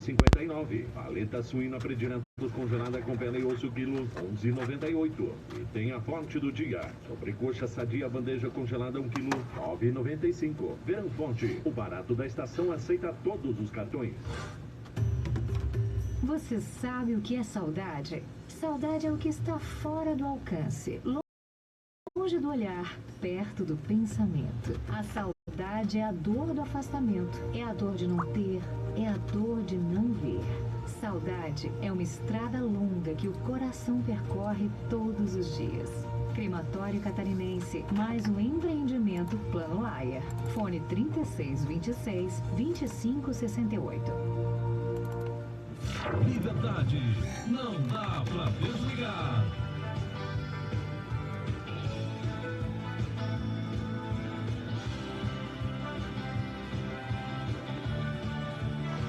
59. Paleta suína prediletos congelada com pele e osso quilo 11,98. E tem a forte do dia. Sobrecoxa sadia bandeja congelada 1 quilo 9,95. Verão Forte, o barato da estação, aceita todos os cartões. Você sabe o que é saudade? Saudade é o que está fora do alcance, longe do olhar, perto do pensamento. A saudade é a dor do afastamento, é a dor de não ter, é a dor de não ver. Saudade é uma estrada longa que o coração percorre todos os dias. Crematório Catarinense, mais um empreendimento Plano Laia. Fone 3626-2568. Liberdade, não dá pra desligar.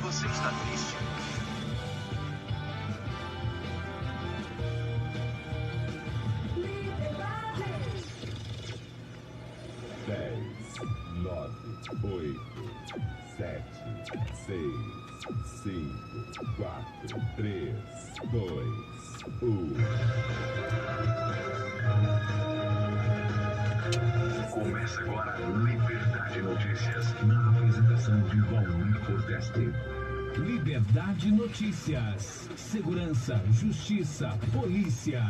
Você está triste? Liberdade! 10, 9, 8, 7, 6, 5, 4, 3, 2, 1. Começa agora Liberdade Notícias, na apresentação de Valmir Fortesque. Liberdade Notícias. Segurança, justiça, polícia.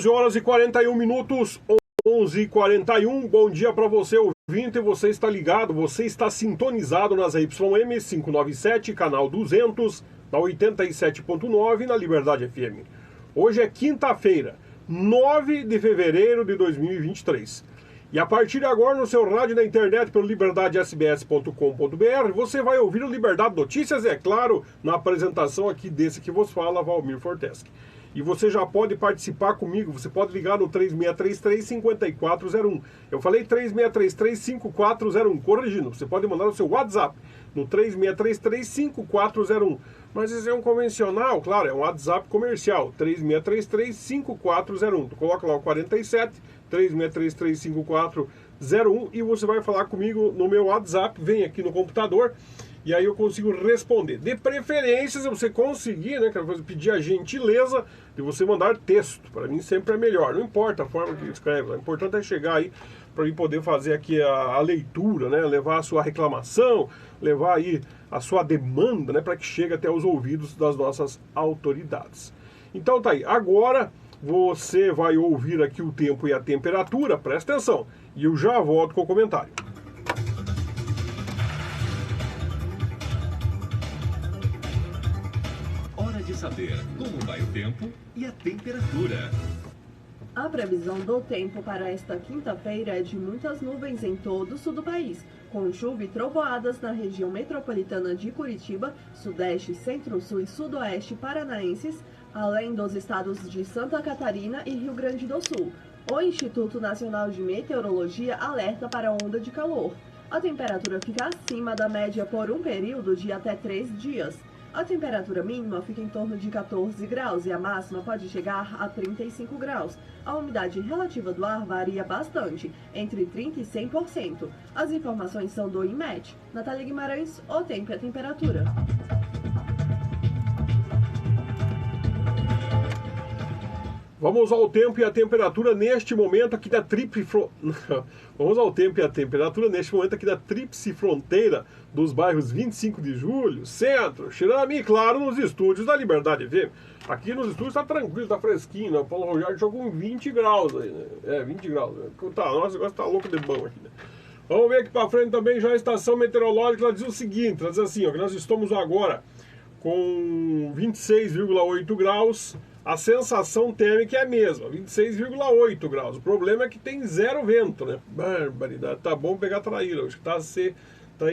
Horas e 41 minutos, 11h41. Bom dia para você, ouvinte. Você está ligado, você está sintonizado nas YM 597, canal 200, na 87.9, na Liberdade FM. Hoje é quinta-feira, 9 de fevereiro de 2023. E a partir de agora, no seu rádio na internet, pelo liberdadesbs.com.br, você vai ouvir o Liberdade Notícias, é claro, na apresentação aqui desse que vos fala, Valmir Fortesque. E você já pode participar comigo, você pode ligar no 3633-5401. Eu falei 3633-5401, corrigindo, você pode mandar o seu WhatsApp no 3633-5401. Mas esse é um convencional, claro, é um WhatsApp comercial, 3633-5401. Tu coloca lá o 47, 3633-5401 e você vai falar comigo no meu WhatsApp, vem aqui no computador. E aí eu consigo responder. De preferência, se você conseguir, né, pedir a gentileza de você mandar texto. Para mim sempre é melhor. Não importa a forma que escreve. O importante é chegar aí para eu poder fazer aqui a leitura, né, levar a sua reclamação, levar aí a sua demanda, né, para que chegue até os ouvidos das nossas autoridades. Então tá aí. Agora você vai ouvir aqui o tempo e a temperatura. Presta atenção. E eu já volto com o comentário. Saber como vai o tempo e a temperatura. A previsão do tempo para esta quinta-feira é de muitas nuvens em todo o sul do país, com chuva e trovoadas na região metropolitana de Curitiba, sudeste, centro-sul e sudoeste paranaenses, além dos estados de Santa Catarina e Rio Grande do Sul. O Instituto Nacional de Meteorologia alerta para a onda de calor. A temperatura fica acima da média por um período de até 3 dias. A temperatura mínima fica em torno de 14 graus e a máxima pode chegar a 35 graus. A umidade relativa do ar varia bastante, entre 30% e 100%. As informações são do IMET. Natália Guimarães, o tempo e a temperatura. Vamos ao tempo e a temperatura neste momento aqui da Vamos ao tempo e a temperatura neste momento aqui da Tríplice Fronteira dos bairros 25 de Julho, Centro, Xirami, claro, nos estúdios da Liberdade FM. Aqui nos estúdios tá tranquilo, tá fresquinho, né? O Paulo Rogério jogou com 20 graus aí, né? 20 graus. Né? Tá, nossa, o negócio tá louco de bom aqui, né? Vamos ver aqui para frente também já a estação meteorológica, ela diz o seguinte, ela diz assim, ó, que nós estamos agora com 26,8 graus. A sensação térmica é a mesma, 26,8 graus. O problema é que tem zero vento, né? Barbaridade, tá bom pegar traíra, acho que tá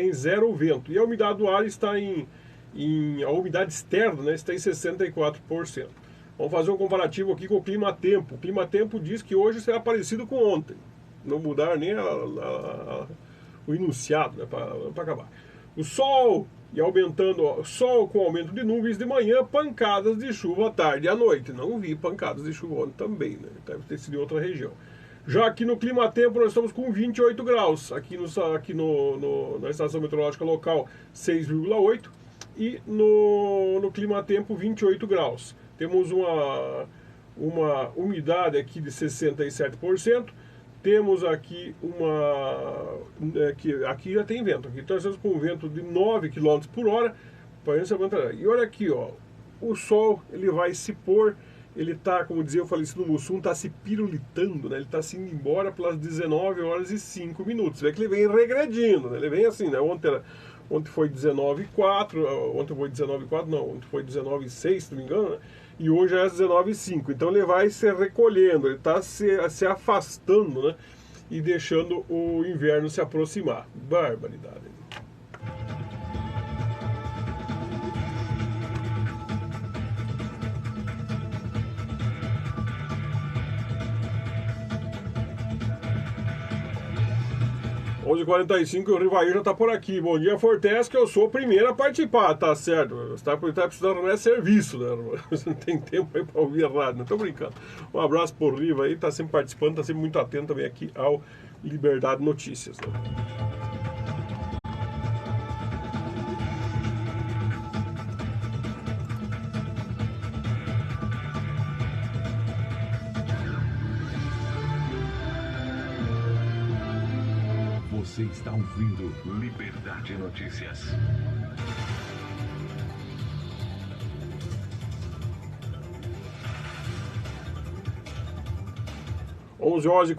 em zero vento. E a umidade do ar está a umidade externa, né, está em 64%. Vamos fazer um comparativo aqui com o clima-tempo. O clima-tempo diz que hoje será parecido com ontem. Não mudar nem o enunciado, né, para acabar. O sol e aumentando, sol com aumento de nuvens de manhã, pancadas de chuva à tarde e à noite. Não vi pancadas de chuva ontem também, né? Deve ter sido em outra região. Já aqui no clima-tempo nós estamos com 28 graus. Aqui na estação meteorológica local 6,8 e no clima-tempo 28 graus. Temos uma umidade aqui de 67%. Temos aqui aqui já tem vento. Aqui nós estamos com um vento de 9 km por hora. E olha aqui, ó, o sol ele vai se pôr. Ele está, como dizia o falecido Mussum, está se pirulitando, né? Ele está se indo embora pelas 19 horas e 5 minutos. Vê que ele vem regredindo, né? Ele vem assim, né? Ontem foi 19,4, ontem foi 19,4, não, ontem foi 19,6, se não me engano, né? E hoje é 19,5. Então ele vai se recolhendo, ele está se afastando, né? E deixando o inverno se aproximar. Barbaridade. 11h45, o Rivair já está por aqui. Bom dia, Fortes, que eu sou o primeiro a participar, tá certo? Você tá precisando, não é serviço, né? Você não tem tempo aí para ouvir a rádio, não tô brincando. Um abraço pro Riva aí, tá sempre participando, tá sempre muito atento também aqui ao Liberdade Notícias, né? Você está ouvindo Liberdade Notícias. Onze horas e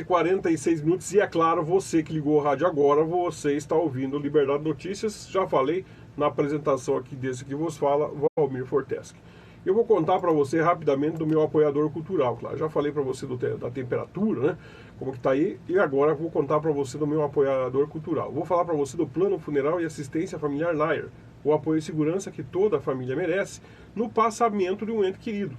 46 minutos, e é claro, você que ligou o rádio agora, você está ouvindo Liberdade Notícias. Já falei na apresentação aqui desse que vos fala, Valmir Forteschi. Eu vou contar para você rapidamente do meu apoiador cultural, claro. Já falei para você da temperatura, né? Como que tá aí, e agora vou contar para você do meu apoiador cultural. Vou falar para você do Plano Funeral e Assistência Familiar Layer, o apoio e segurança que toda a família merece no passamento de um ente querido.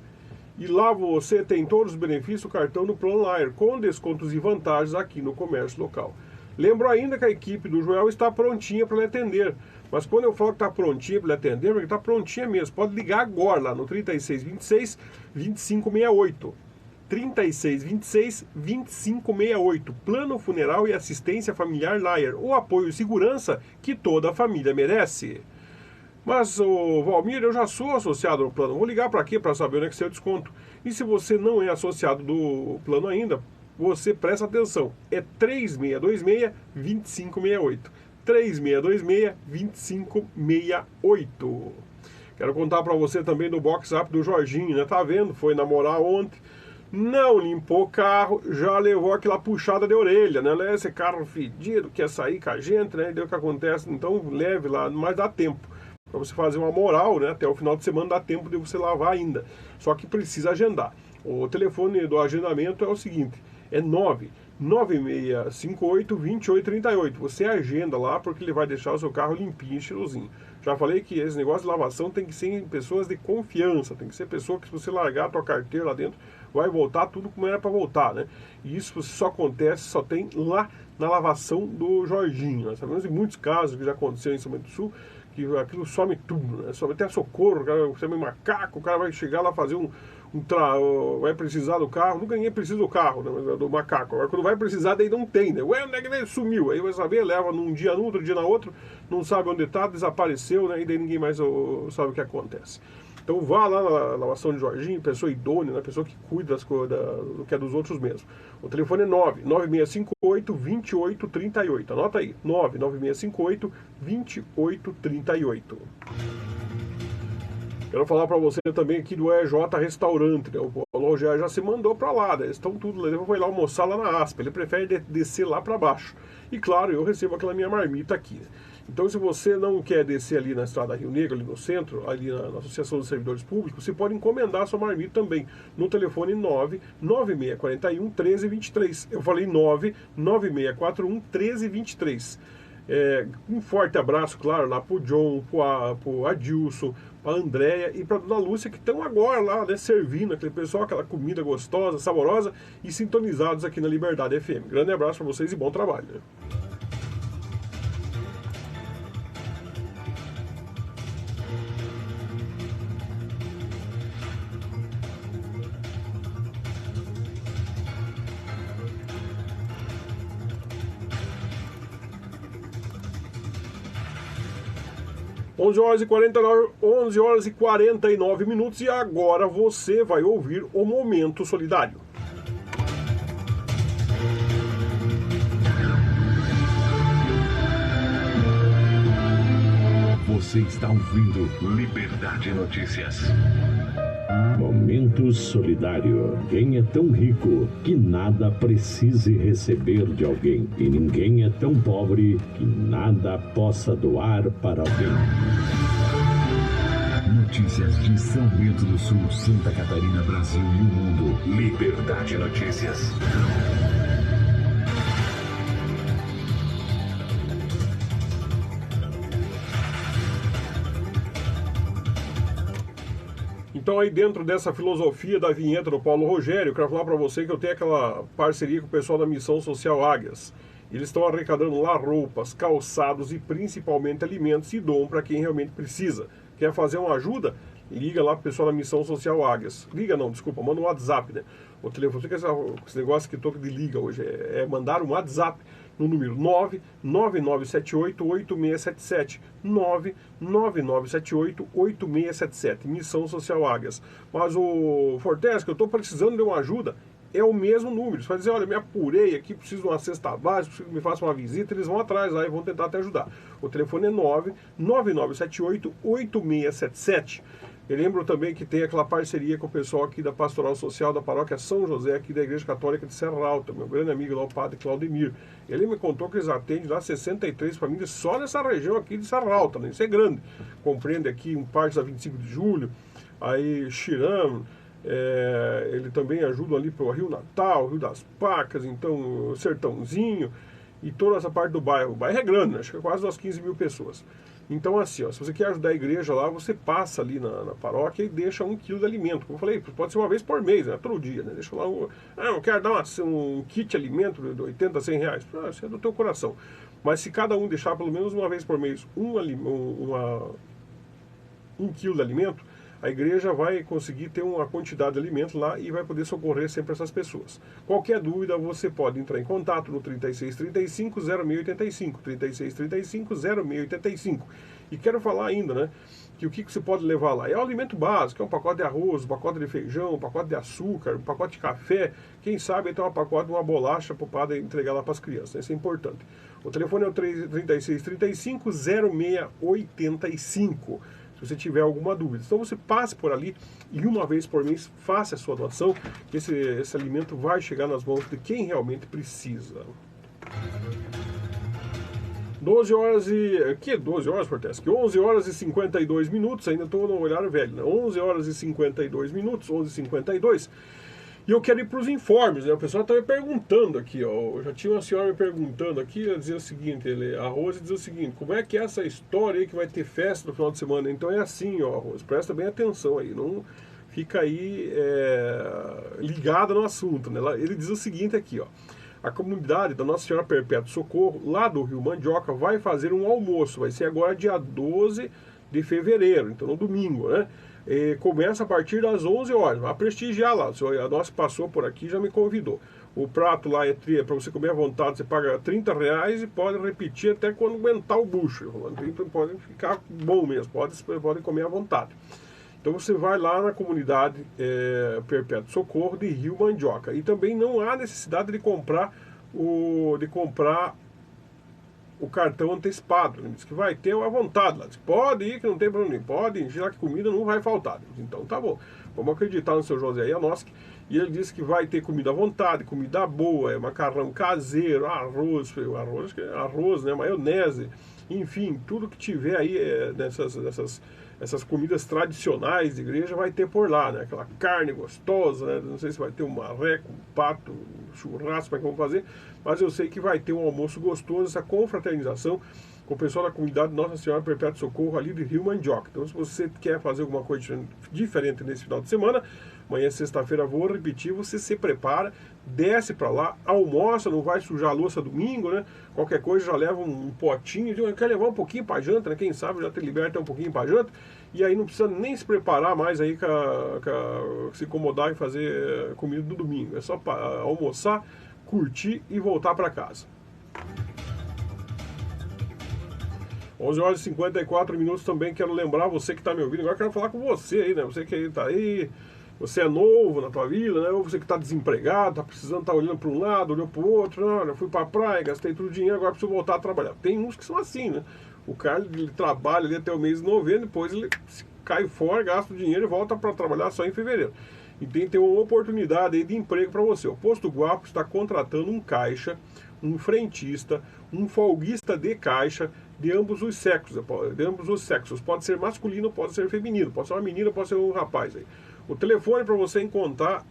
E lá você tem todos os benefícios do cartão do Plano Layer, com descontos e vantagens aqui no comércio local. Lembro ainda que a equipe do Joel está prontinha para lhe atender. Mas quando eu falo que está prontinha para lhe atender, porque está prontinha mesmo. Pode ligar agora lá no 3626-2568. 3626-2568. Plano Funeral e Assistência Familiar Layer. O apoio e segurança que toda a família merece. Mas, Valmir, eu já sou associado no plano. Vou ligar para quê? Para saber onde é que é o desconto. E se você não é associado do plano ainda, você presta atenção. É 3626-2568. 3626-2568. Quero contar para você também do WhatsApp do Jorginho, né? Tá vendo? Foi namorar ontem, não limpou o carro, já levou aquela puxada de orelha, né? Esse carro fedido, quer sair com a gente, né? E deu o que acontece, então leve lá, mas dá tempo para você fazer uma moral, né? Até o final de semana dá tempo de você lavar ainda. Só que precisa agendar. O telefone do agendamento é o seguinte, é 99658-2838. Você agenda lá porque ele vai deixar o seu carro limpinho e cheirosinho. Já falei que esse negócio de lavação tem que ser em pessoas de confiança, tem que ser pessoa que se você largar a tua carteira lá dentro, vai voltar tudo como era para voltar, né? E isso só acontece, só tem lá na lavação do Jorginho. Nós sabemos de muitos casos que já aconteceu em São Bento do Sul, que aquilo some tudo, né? Some até socorro, o cara chama macaco, o cara vai chegar lá fazer vai precisar do carro, nunca ninguém precisa do carro, né, do macaco. Agora quando vai precisar, daí não tem, né? Ué, onde é que ele sumiu? Aí vai saber, leva num dia num, outro dia na outro, não sabe onde está, desapareceu, né? E daí ninguém mais sabe o que acontece. Então vá lá na lavação de Jorginho, pessoa idônea, né? Pessoa que cuida das coisas do que é dos outros mesmo. O telefone é 99658-2838. Anota aí, 99658-2838. Quero falar para você também aqui do EJ Restaurante, né? O Paulo já se mandou para lá, né? Eles estão tudo lá, ele foi lá almoçar lá na Aspa, ele prefere descer lá para baixo. E claro, eu recebo aquela minha marmita aqui. Então se você não quer descer ali na Estrada Rio Negro, ali no centro, ali na Associação dos Servidores Públicos, você pode encomendar a sua marmita também, no telefone 99641-1323. Eu falei 99641-1323. Um forte abraço, claro, lá pro John, pro Adilson, pra Andréia e pra Dona Lúcia, que estão agora lá, né, servindo aquele pessoal, aquela comida gostosa, saborosa e sintonizados aqui na Liberdade FM. Grande abraço pra vocês e bom trabalho. Né? 11 horas e 49 minutos e agora você vai ouvir o Momento Solidário. Você está ouvindo Liberdade Notícias. Momento Solidário. Quem é tão rico que nada precise receber de alguém? E ninguém é tão pobre que nada possa doar para alguém. Notícias de São Bento do Sul, Santa Catarina, Brasil e o mundo. Liberdade Notícias. Então aí dentro dessa filosofia da vinheta do Paulo Rogério, eu quero falar para você que eu tenho aquela parceria com o pessoal da Missão Social Águias. Eles estão arrecadando lá roupas, calçados e principalmente alimentos e doam para quem realmente precisa. Quer fazer uma ajuda? Liga lá pro pessoal da Missão Social Águias. Liga não, desculpa, manda um WhatsApp, né? O telefone, esse negócio que toca de liga hoje, é mandar um WhatsApp no número 99978-8677. 99978-8677. Missão Social Águias. Mas o Fortes, que eu estou precisando de uma ajuda, é o mesmo número. Você vai dizer, olha, me apurei aqui, preciso de uma cesta básica, preciso que me faça uma visita, eles vão atrás lá e vão tentar te ajudar. O telefone é 99978-8677. Eu lembro também que tem aquela parceria com o pessoal aqui da Pastoral Social da Paróquia São José, aqui da Igreja Católica de Serra Alta, meu grande amigo lá, o padre Claudemir. Ele me contou que eles atendem lá 63 famílias só nessa região aqui de Serra Alta, né? Isso é grande. Compreende aqui um parte da 25 de julho, aí Xiram, ele também ajuda ali para o Rio Natal, Rio das Pacas, então o Sertãozinho e toda essa parte do bairro. O bairro é grande, né? Acho que é quase umas 15 mil pessoas. Então assim, ó, se você quer ajudar a igreja lá, você passa ali na paróquia e deixa 1 quilo de alimento. Como eu falei, pode ser uma vez por mês, né? Todo dia, né? Deixa lá eu quero dar um kit de alimento de 80 a 100 reais. Isso é do teu coração. Mas se cada um deixar pelo menos uma vez por mês 1 quilo de alimento, a igreja vai conseguir ter uma quantidade de alimento lá e vai poder socorrer sempre essas pessoas. Qualquer dúvida, você pode entrar em contato no 3635-0685, 3635-0685. E quero falar ainda, né, que o que você pode levar lá? É o alimento básico, é um pacote de arroz, um pacote de feijão, um pacote de açúcar, um pacote de café, quem sabe então um pacote de uma bolacha para o padre entregar lá para as crianças, isso é importante. O telefone é o 3635-0685. Se você tiver alguma dúvida. Então você passe por ali e uma vez por mês faça a sua doação, que esse alimento vai chegar nas mãos de quem realmente precisa. 12 horas e... Que 12 horas, Fortes? Que 11 horas e 52 minutos, ainda estou no horário velho, né? 11 horas e 52 minutos, 11h52. E eu quero ir para os informes, né? O pessoal está me perguntando aqui, ó. Já tinha uma senhora me perguntando aqui, ela dizia o seguinte, a Rose dizia o seguinte, como é que é essa história aí que vai ter festa no final de semana? Então é assim, ó, Rose, presta bem atenção aí, não fica aí ligada no assunto, né? Ele diz o seguinte aqui, ó. A comunidade da Nossa Senhora Perpétuo Socorro, lá do Rio Mandioca, vai fazer um almoço, vai ser agora dia 12 de fevereiro, então no domingo, né? Começa a partir das 11 horas, vai prestigiar lá, a nossa passou por aqui já me convidou. O prato lá é para você comer à vontade, você paga R$30 e pode repetir até quando aguentar o bucho, pode ficar bom mesmo, pode comer à vontade. Então você vai lá na comunidade Perpétuo Socorro de Rio Mandioca, e também não há necessidade de comprar o cartão antecipado. Ele disse que vai ter à vontade lá. Diz, pode ir, que não tem problema. Pode ir, já que comida não vai faltar. Então tá bom. Vamos acreditar no seu José Janoski. E ele disse que vai ter comida à vontade, comida boa, macarrão caseiro, arroz, né, maionese, enfim, tudo que tiver aí nessas essas comidas tradicionais de igreja, vai ter por lá, né? Aquela carne gostosa, né? Não sei se vai ter um marreco, um pato, um churrasco, como é que vão fazer, mas eu sei que vai ter um almoço gostoso, essa confraternização com o pessoal da comunidade Nossa Senhora Perpétuo Socorro ali de Rio Mandioca. Então, se você quer fazer alguma coisa diferente nesse final de semana, amanhã, sexta-feira, vou repetir, você se prepara, desce para lá, almoça, não vai sujar a louça domingo, né? Qualquer coisa já leva um potinho, quer levar um pouquinho para janta, né? Quem sabe já te liberta um pouquinho para janta, e aí não precisa nem se preparar mais aí, se incomodar em fazer comida do domingo. É só almoçar, curtir e voltar para casa. 11 horas e 54 minutos também, quero lembrar você que está me ouvindo, agora quero falar com você aí, né? Você que está aí, você é novo na tua vida, né? Ou você que está desempregado, está precisando, tá olhando para um lado, olhou para o outro, olha, fui para a praia, gastei todo o dinheiro, agora preciso voltar a trabalhar. Tem uns que são assim, né? O cara, ele trabalha ali até o mês de novembro, depois ele cai fora, gasta o dinheiro e volta para trabalhar só em fevereiro. E tem que ter uma oportunidade aí de emprego para você. O Posto Guapo está contratando um caixa, um frentista, um folguista de caixa, de ambos os sexos, pode ser masculino, pode ser feminino, pode ser uma menina, pode ser um rapaz aí. O telefone para você entrar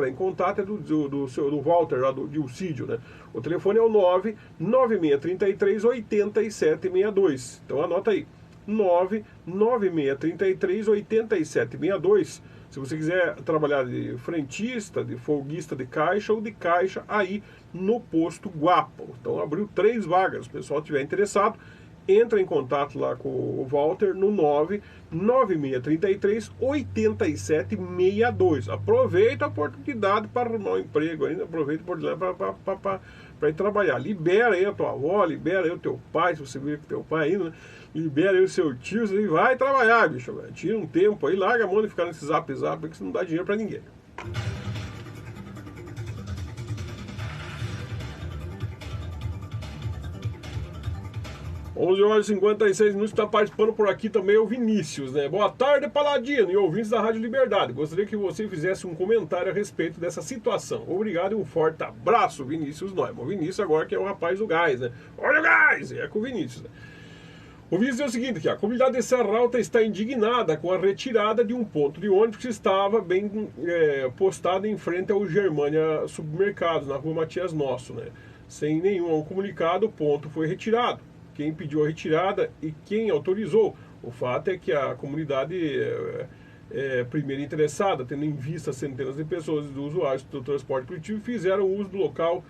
em contato é do Walter, lá do Dilcídio, né? O telefone é o 99633 8762. Então anota aí, 99633 8762. Se você quiser trabalhar de frentista, de folguista de caixa ou de caixa aí no Posto Guapo. Então abriu 3 vagas, se o pessoal estiver interessado, entra em contato lá com o Walter no 99633 8762. Aproveita a oportunidade para arrumar um emprego ainda, aproveita a oportunidade para ir trabalhar. Libera aí a tua avó, libera aí o teu pai, se você vive com teu pai ainda, né? Libera aí o seu tio, você vai trabalhar, bicho. Véio. Tira um tempo aí, larga a mão de ficar nesse zap, porque isso não dá dinheiro para ninguém. Onze horas e 56 minutos, está participando por aqui também o Vinícius, né? Boa tarde, Paladino e ouvintes da Rádio Liberdade. Gostaria que você fizesse um comentário a respeito dessa situação. Obrigado e um forte abraço, Vinícius Neumann. O Vinícius agora que é o rapaz do gás, né? Olha o gás! É com o Vinícius, né? O Vinícius é o seguinte aqui, a comunidade de Serra Alta está indignada com a retirada de um ponto de ônibus que estava bem postado em frente ao Germânia Supermercados, na rua Matias Nosso, né? Sem nenhum comunicado, o ponto foi retirado. Quem pediu a retirada e quem autorizou. O fato é que a comunidade primeira interessada, tendo em vista centenas de pessoas dos usuários do transporte coletivo, fizeram uso do local,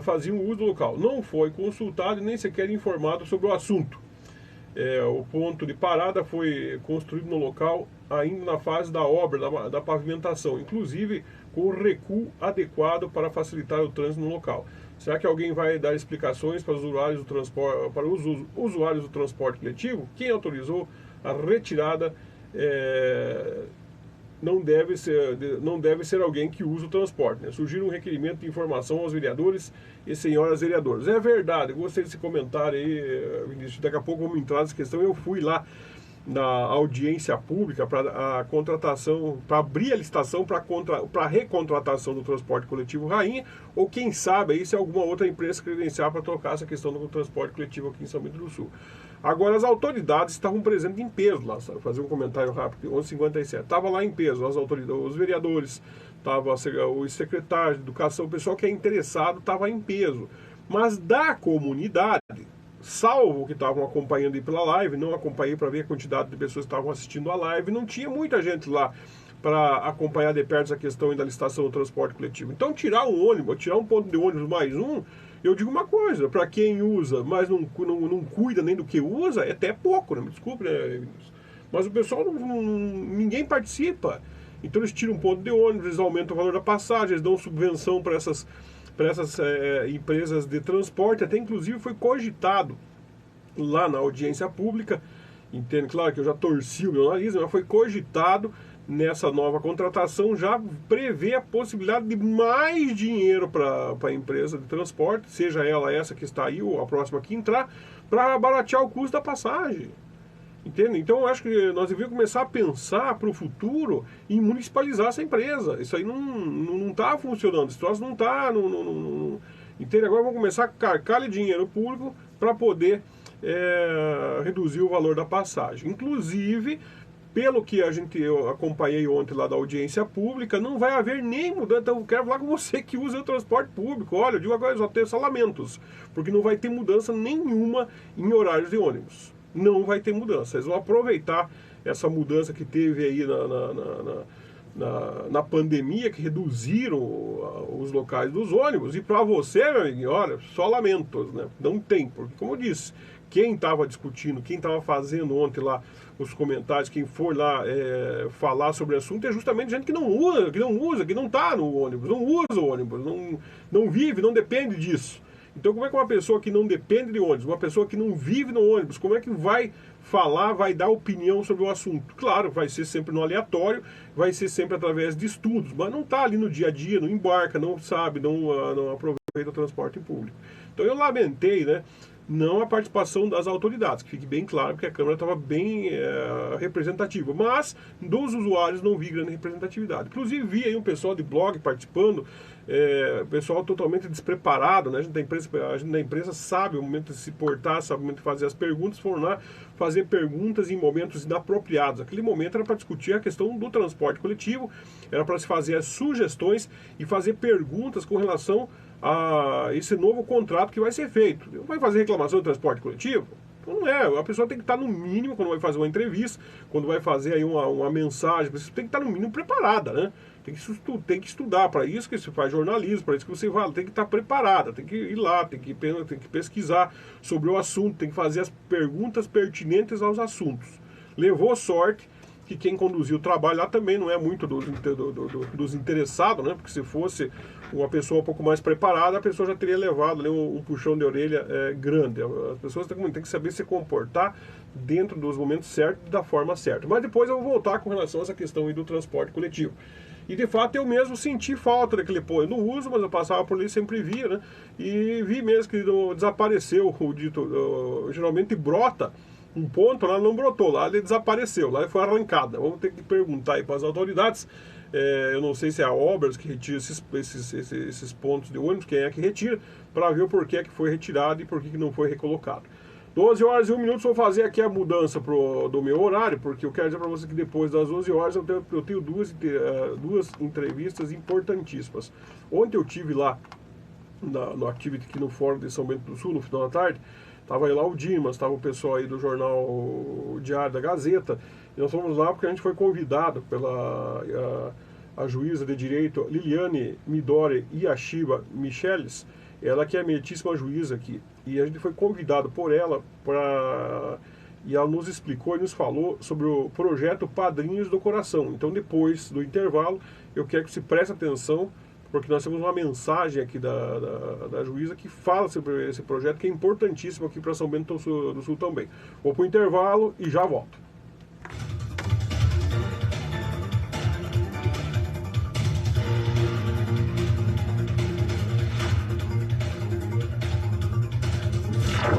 faziam uso do local. Não foi consultado e nem sequer informado sobre o assunto. O ponto de parada foi construído no local ainda na fase da obra, da pavimentação, inclusive com o recuo adequado para facilitar o trânsito no local. Será que alguém vai dar explicações para os usuários do transporte coletivo? Quem autorizou a retirada não deve ser alguém que usa o transporte, né? Surgiu um requerimento de informação aos vereadores e senhoras vereadoras. É verdade, eu gostei desse comentário aí, Vinícius. Daqui a pouco vamos entrar nessa questão. Eu fui lá na audiência pública para a contratação, para abrir a licitação para a recontratação do transporte coletivo Rainha, ou quem sabe aí se alguma outra empresa credenciar para tocar essa questão do transporte coletivo aqui em São Bento do Sul. Agora, as autoridades estavam presentes em peso lá, sabe? Fazer um comentário rápido, 11h57. Estava lá em peso, as autoridades, os vereadores, estava o secretário de Educação, o pessoal que é interessado estava em peso. Mas da comunidade, salvo o que estavam acompanhando aí pela live, não acompanhei para ver a quantidade de pessoas que estavam assistindo a live, não tinha muita gente lá para acompanhar de perto essa questão da licitação do transporte coletivo. Então, tirar um ônibus, tirar um ponto de ônibus mais um, eu digo uma coisa, para quem usa, mas não cuida nem do que usa, é até pouco, né? Me desculpe, né, Vinícius? Mas o pessoal, ninguém participa. Então eles tiram um ponto de ônibus, eles aumentam o valor da passagem, eles dão subvenção para essas empresas de transporte, até inclusive foi cogitado lá na audiência pública, entende? Claro que eu já torci o meu nariz, mas foi cogitado nessa nova contratação já prevê a possibilidade de mais dinheiro para a empresa de transporte, seja ela essa que está aí ou a próxima que entrar, para baratear o custo da passagem. Entende? Então eu acho que nós devíamos começar a pensar para o futuro em municipalizar essa empresa. Isso aí não está funcionando, esse troço não está... Entende? Agora vamos começar a carcar dinheiro público para poder reduzir o valor da passagem. Inclusive, pelo que eu acompanhei ontem lá da audiência pública, não vai haver nem mudança. Então, eu quero falar com você que usa o transporte público. Olha, eu digo agora, só tenho só lamentos, porque não vai ter mudança nenhuma em horários de ônibus. Não vai ter mudança. Eles vão aproveitar essa mudança que teve aí na pandemia, que reduziram os locais dos ônibus. E para você, meu amigo, olha, só lamentos, né? Não tem, porque como eu disse, quem estava discutindo, quem estava fazendo ontem lá os comentários, quem for lá falar sobre o assunto, é justamente gente que não usa, que não está no ônibus, não usa o ônibus, não vive, não depende disso. Então como é que uma pessoa que não depende de ônibus, uma pessoa que não vive no ônibus, como é que vai falar, vai dar opinião sobre o assunto? Claro, vai ser sempre no aleatório, vai ser sempre através de estudos, mas não está ali no dia a dia, não embarca, não sabe, não aproveita o transporte público. Então eu lamentei, né, não a participação das autoridades, que fique bem claro, porque a Câmara estava bem representativa, mas dos usuários não vi grande representatividade. Inclusive vi aí um pessoal de blog participando, pessoal totalmente despreparado, né? A gente da imprensa sabe o momento de se portar, sabe o momento de fazer as perguntas, foram lá fazer perguntas em momentos inapropriados. Aquele momento era para discutir a questão do transporte coletivo, era para se fazer as sugestões e fazer perguntas com relação a esse novo contrato que vai ser feito. Vai fazer reclamação do transporte coletivo? Não é, a pessoa tem que estar no mínimo, quando vai fazer uma entrevista, quando vai fazer aí uma mensagem, você tem que estar no mínimo preparada, né? Tem que estudar, para isso que você faz jornalismo, para isso que você vai, tem que estar preparada, tem que ir lá, tem que pesquisar sobre o assunto, tem que fazer as perguntas pertinentes aos assuntos. Levou sorte que quem conduziu o trabalho lá também não é muito dos interessados, né? Porque se fosse uma pessoa um pouco mais preparada, a pessoa já teria levado ali um puxão de orelha grande. As pessoas têm que saber se comportar dentro dos momentos certos e da forma certa. Mas depois eu vou voltar com relação a essa questão aí do transporte coletivo. E de fato eu mesmo senti falta daquele pô, eu não uso, mas eu passava por ali e sempre via, né? E vi mesmo que desapareceu o dito, geralmente brota um ponto, lá não brotou, lá ele desapareceu, lá ele foi arrancado. Vamos ter que perguntar aí para as autoridades. Eu não sei se é a Obras que retira esses pontos de ônibus, quem é que retira, para ver o porquê que foi retirado e por que não foi recolocado. 12 horas e 1 minuto, vou fazer aqui a mudança do meu horário, porque eu quero dizer para você que depois das 11 horas eu tenho duas entrevistas importantíssimas. Ontem eu tive lá no Activity aqui no Fórum de São Bento do Sul, no final da tarde. Estava aí lá o Dimas, estava o pessoal aí do jornal Diário da Gazeta, e nós fomos lá porque a gente foi convidado pela a juíza de direito Liliane Midori Yashiba Micheles, ela que é a meritíssima juíza aqui, e a gente foi convidado por ela e ela nos explicou e nos falou sobre o projeto Padrinhos do Coração. Então depois do intervalo, eu quero que você preste atenção, porque nós temos uma mensagem aqui da juíza que fala sobre esse projeto, que é importantíssimo aqui para São Bento do Sul também. Vou para o intervalo e já volto.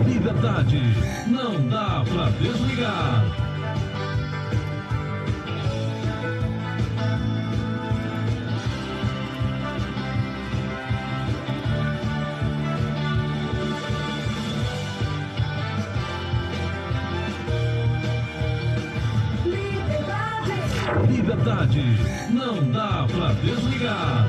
Liberdade, não dá pra desligar. Liberdade, não dá pra desligar.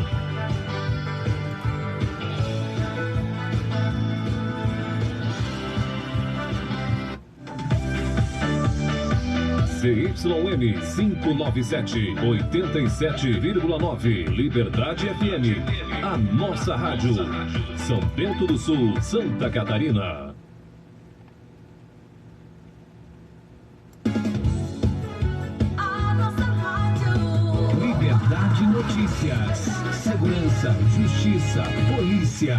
CYN 597, 87,9, Liberdade FM, a nossa rádio, São Bento do Sul, Santa Catarina. Liberdade Notícias, segurança, justiça, polícia.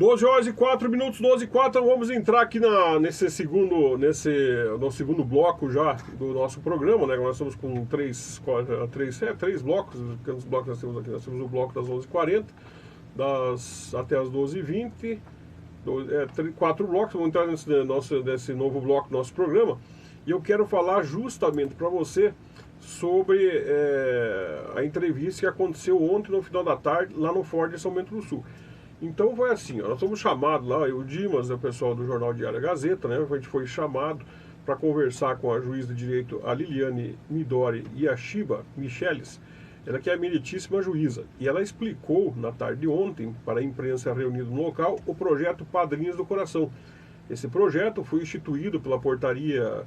12 horas e 4 minutos, 12 e 4, vamos entrar aqui nesse no segundo bloco já do nosso programa, né? Nós estamos com três blocos, pequenos blocos nós temos aqui. Nós temos o bloco das 11h40, até as 12h20, 4 blocos, vamos entrar nesse novo bloco do nosso programa, e eu quero falar justamente para você sobre a entrevista que aconteceu ontem no final da tarde, lá no Ford de São Bento do Sul. Então foi assim, nós fomos chamados lá, eu, o Dimas, o pessoal do Jornal Diário Gazeta, né? A gente foi chamado para conversar com a juíza de direito, a Liliane Midori Yashiba Micheles, ela que é a meritíssima juíza, e ela explicou na tarde de ontem, para a imprensa reunida no local, o projeto Padrinhos do Coração. Esse projeto foi instituído pela portaria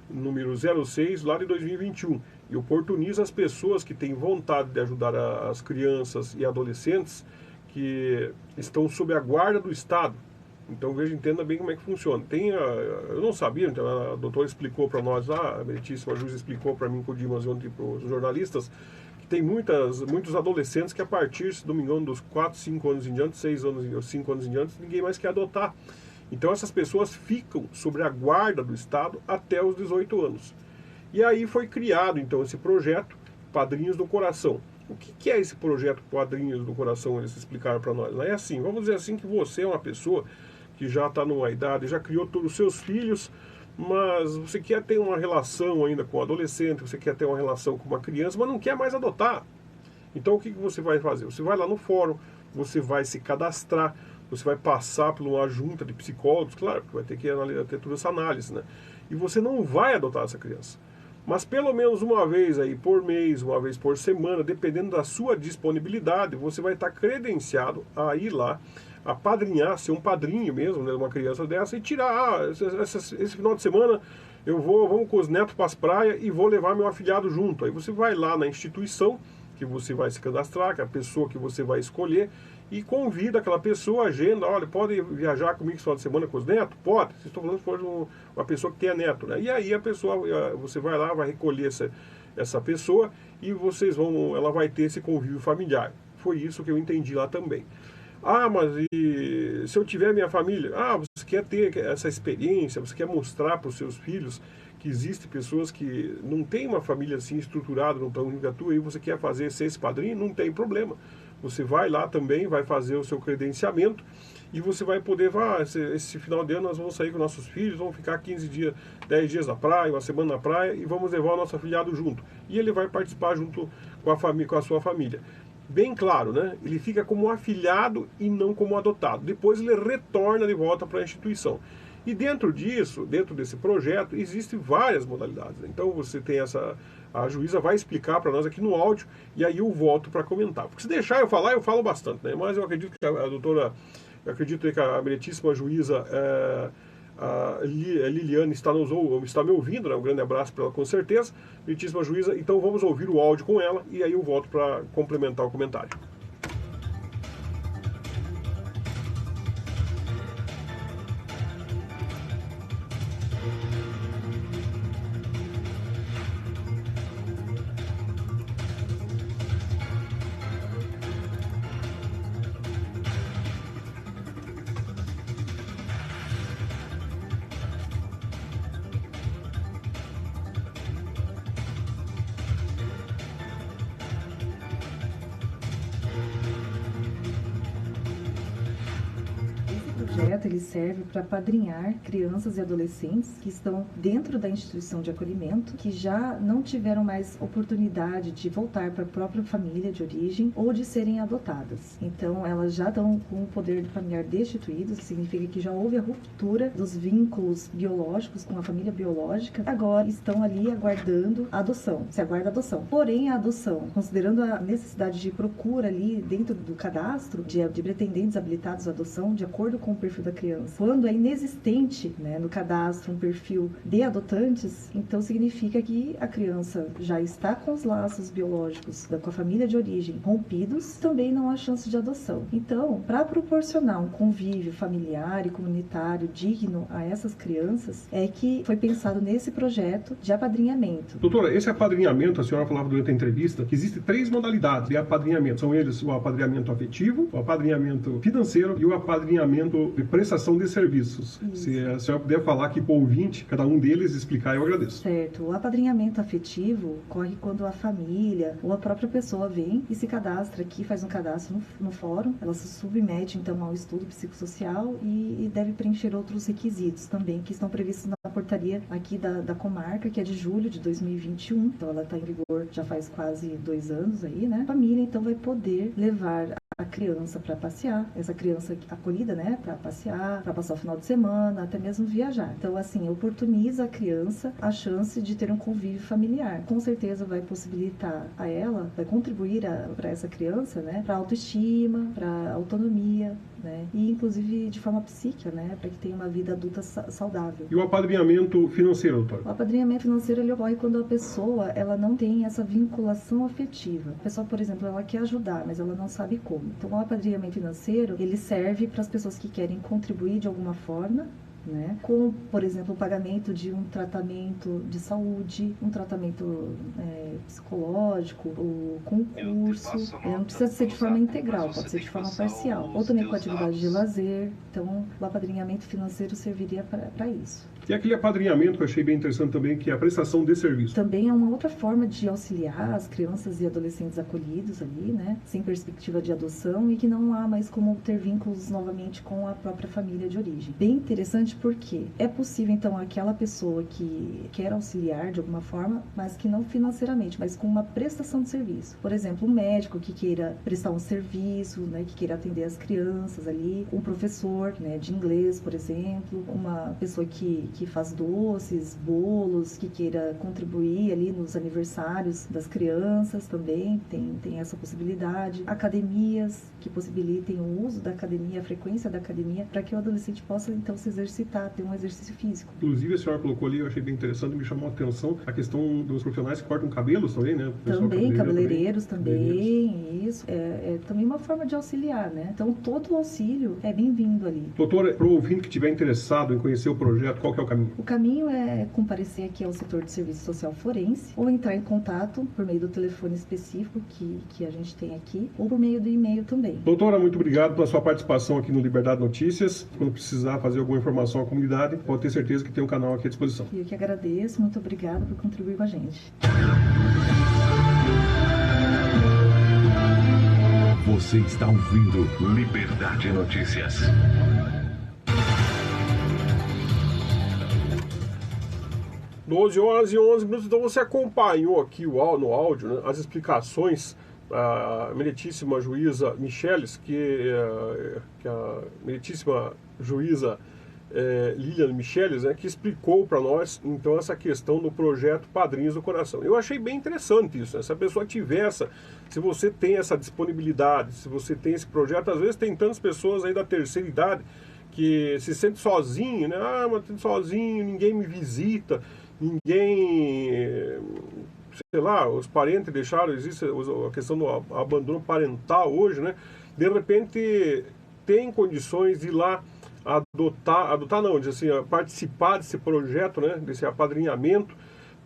número 06, lá de 2021, e oportuniza as pessoas que têm vontade de ajudar as crianças e adolescentes que estão sob a guarda do Estado. Então veja, entenda bem como é que funciona. Eu não sabia, então a doutora explicou para nós lá, a meritíssima juíza explicou para mim, com o Dimas e ontem para os jornalistas, que tem muitos adolescentes que a partir, se não me engano, dos 4, 5 anos em diante, 6 anos, 5 anos em diante, ninguém mais quer adotar. Então essas pessoas ficam sob a guarda do Estado até os 18 anos. E aí foi criado então esse projeto Padrinhos do Coração. O que é esse projeto Padrinhos do Coração? Eles explicaram para nós. É assim, vamos dizer assim, que você é uma pessoa que já está numa idade, já criou todos os seus filhos, mas você quer ter uma relação ainda com o adolescente, você quer ter uma relação com uma criança, mas não quer mais adotar. Então o que você vai fazer? Você vai lá no fórum, você vai se cadastrar, você vai passar por uma junta de psicólogos, claro, porque vai ter que ter toda essa análise, né? E você não vai adotar essa criança. Mas pelo menos uma vez aí por mês, uma vez por semana, dependendo da sua disponibilidade, você vai estar credenciado a ir lá, a padrinhar, ser um padrinho mesmo, né, de uma criança dessa, e tirar, esse final de semana vamos com os netos para as praias e vou levar meu afilhado junto. Aí você vai lá na instituição que você vai se cadastrar, que é a pessoa que você vai escolher, e convida aquela pessoa, agenda, olha, pode viajar comigo esse final de semana com os netos? Pode, vocês estão falando se for uma pessoa que tenha neto, né? E aí você vai lá, vai recolher essa pessoa e ela vai ter esse convívio familiar. Foi isso que eu entendi lá também. Ah, mas e se eu tiver minha família? Ah, você quer ter essa experiência, você quer mostrar para os seus filhos que existem pessoas que não têm uma família assim estruturada, não estão em tua, e você quer ser esse padrinho? Não tem problema. Você vai lá também, vai fazer o seu credenciamento e você vai poder, esse final de ano nós vamos sair com nossos filhos, vamos ficar 15 dias, 10 dias na praia, uma semana na praia e vamos levar o nosso afilhado junto. E ele vai participar junto com a sua família. Bem claro, né? Ele fica como afilhado e não como adotado. Depois ele retorna de volta para a instituição. E dentro desse projeto, existem várias modalidades. Então você tem a juíza vai explicar para nós aqui no áudio, e aí eu volto para comentar. Porque se deixar eu falar, eu falo bastante, né? Mas eu acredito que que a meritíssima juíza a Liliane está me ouvindo, né? Um grande abraço para ela, com certeza. Meritíssima juíza, então vamos ouvir o áudio com ela, e aí eu volto para complementar o comentário. Ele serve para padrinhar crianças e adolescentes que estão dentro da instituição de acolhimento, que já não tiveram mais oportunidade de voltar para a própria família de origem ou de serem adotadas. Então, elas já estão com o poder familiar destituído, significa que já houve a ruptura dos vínculos biológicos com a família biológica, agora estão ali aguardando a adoção, se aguarda a adoção. Porém, a adoção, considerando a necessidade de procura ali dentro do cadastro de pretendentes habilitados à adoção, de acordo com o perfil da criança. Quando é inexistente, né, no cadastro um perfil de adotantes, então significa que a criança já está com os laços biológicos com a família de origem rompidos, também não há chance de adoção. Então, para proporcionar um convívio familiar e comunitário digno a essas crianças, é que foi pensado nesse projeto de apadrinhamento. Doutora, esse apadrinhamento, a senhora falava durante a entrevista, que existem 3 modalidades de apadrinhamento. São eles o apadrinhamento afetivo, o apadrinhamento financeiro e o apadrinhamento de prestação de serviços. Isso. Se a senhora puder falar aqui para o ouvinte, cada um deles explicar, eu agradeço. Certo. O apadrinhamento afetivo ocorre quando a família ou a própria pessoa vem e se cadastra aqui, faz um cadastro no fórum, ela se submete então ao estudo psicossocial e deve preencher outros requisitos também que estão previstos na portaria aqui da comarca, que é de julho de 2021, então ela está em vigor já faz quase 2 anos aí, né? A família então vai poder levar a criança para passear, essa criança acolhida, né, para passear, para passar o final de semana, até mesmo viajar. Então, assim, oportuniza a criança a chance de ter um convívio familiar. Com certeza vai possibilitar a ela, vai contribuir para essa criança, né, para autoestima, para autonomia, né, e inclusive de forma psíquica, né, para que tenha uma vida adulta saudável. E o apadrinhamento financeiro, doutor? O apadrinhamento financeiro ele ocorre quando a pessoa ela não tem essa vinculação afetiva. A pessoa, por exemplo, ela quer ajudar, mas ela não sabe como. Então, o apadrinhamento financeiro, ele serve para as pessoas que querem contribuir de alguma forma, né? Com, por exemplo, o pagamento de um tratamento de saúde, um tratamento psicológico, ou concurso. Não precisa ser de forma integral, pode ser de forma parcial. Ou também com atividade de lazer. Então, o apadrinhamento financeiro serviria para isso. E aquele apadrinhamento que eu achei bem interessante também, que é a prestação de serviço. Também é uma outra forma de auxiliar as crianças e adolescentes acolhidos ali, né? Sem perspectiva de adoção e que não há mais como ter vínculos novamente com a própria família de origem. Bem interessante porque é possível, então, aquela pessoa que quer auxiliar de alguma forma, mas que não financeiramente, mas com uma prestação de serviço. Por exemplo, um médico que queira prestar um serviço, né? Que queira atender as crianças ali, um professor, né? De inglês, por exemplo, uma pessoa que faz doces, bolos, que queira contribuir ali nos aniversários das crianças também, tem essa possibilidade. Academias que possibilitem o uso da academia, a frequência da academia, para que o adolescente possa então se exercitar, ter um exercício físico. Inclusive a senhora colocou ali, eu achei bem interessante, me chamou a atenção a questão dos profissionais que cortam cabelos também, né? Também, cabeleireiros também, isso. É também uma forma de auxiliar, né? Então todo o auxílio é bem-vindo ali. Doutora, para o ouvinte que estiver interessado em conhecer o projeto, qual que é o caminho? O caminho é comparecer aqui ao setor de serviço social forense ou entrar em contato por meio do telefone específico que a gente tem aqui ou por meio do e-mail também. Doutora, muito obrigado pela sua participação aqui no Liberdade Notícias. Quando precisar fazer alguma informação à comunidade, pode ter certeza que tem um canal aqui à disposição. Eu que agradeço, muito obrigada por contribuir com a gente. Você está ouvindo Liberdade Notícias. Doze horas e 11 minutos, então você acompanhou aqui no áudio, né, as explicações da meritíssima juíza Micheles, que a meritíssima juíza Lilian Micheles, né, que explicou para nós então essa questão do projeto Padrinhos do Coração. Eu achei bem interessante isso, né? Se a pessoa tiver se você tem essa disponibilidade, se você tem esse projeto, às vezes tem tantas pessoas aí da terceira idade que se sente sozinho, né? Ah, mas eu tô sozinho, ninguém me visita, ninguém, sei lá, os parentes deixaram, existe a questão do abandono parental hoje, né? De repente tem condições de ir lá adotar não, de, assim, participar desse projeto, né? Desse apadrinhamento,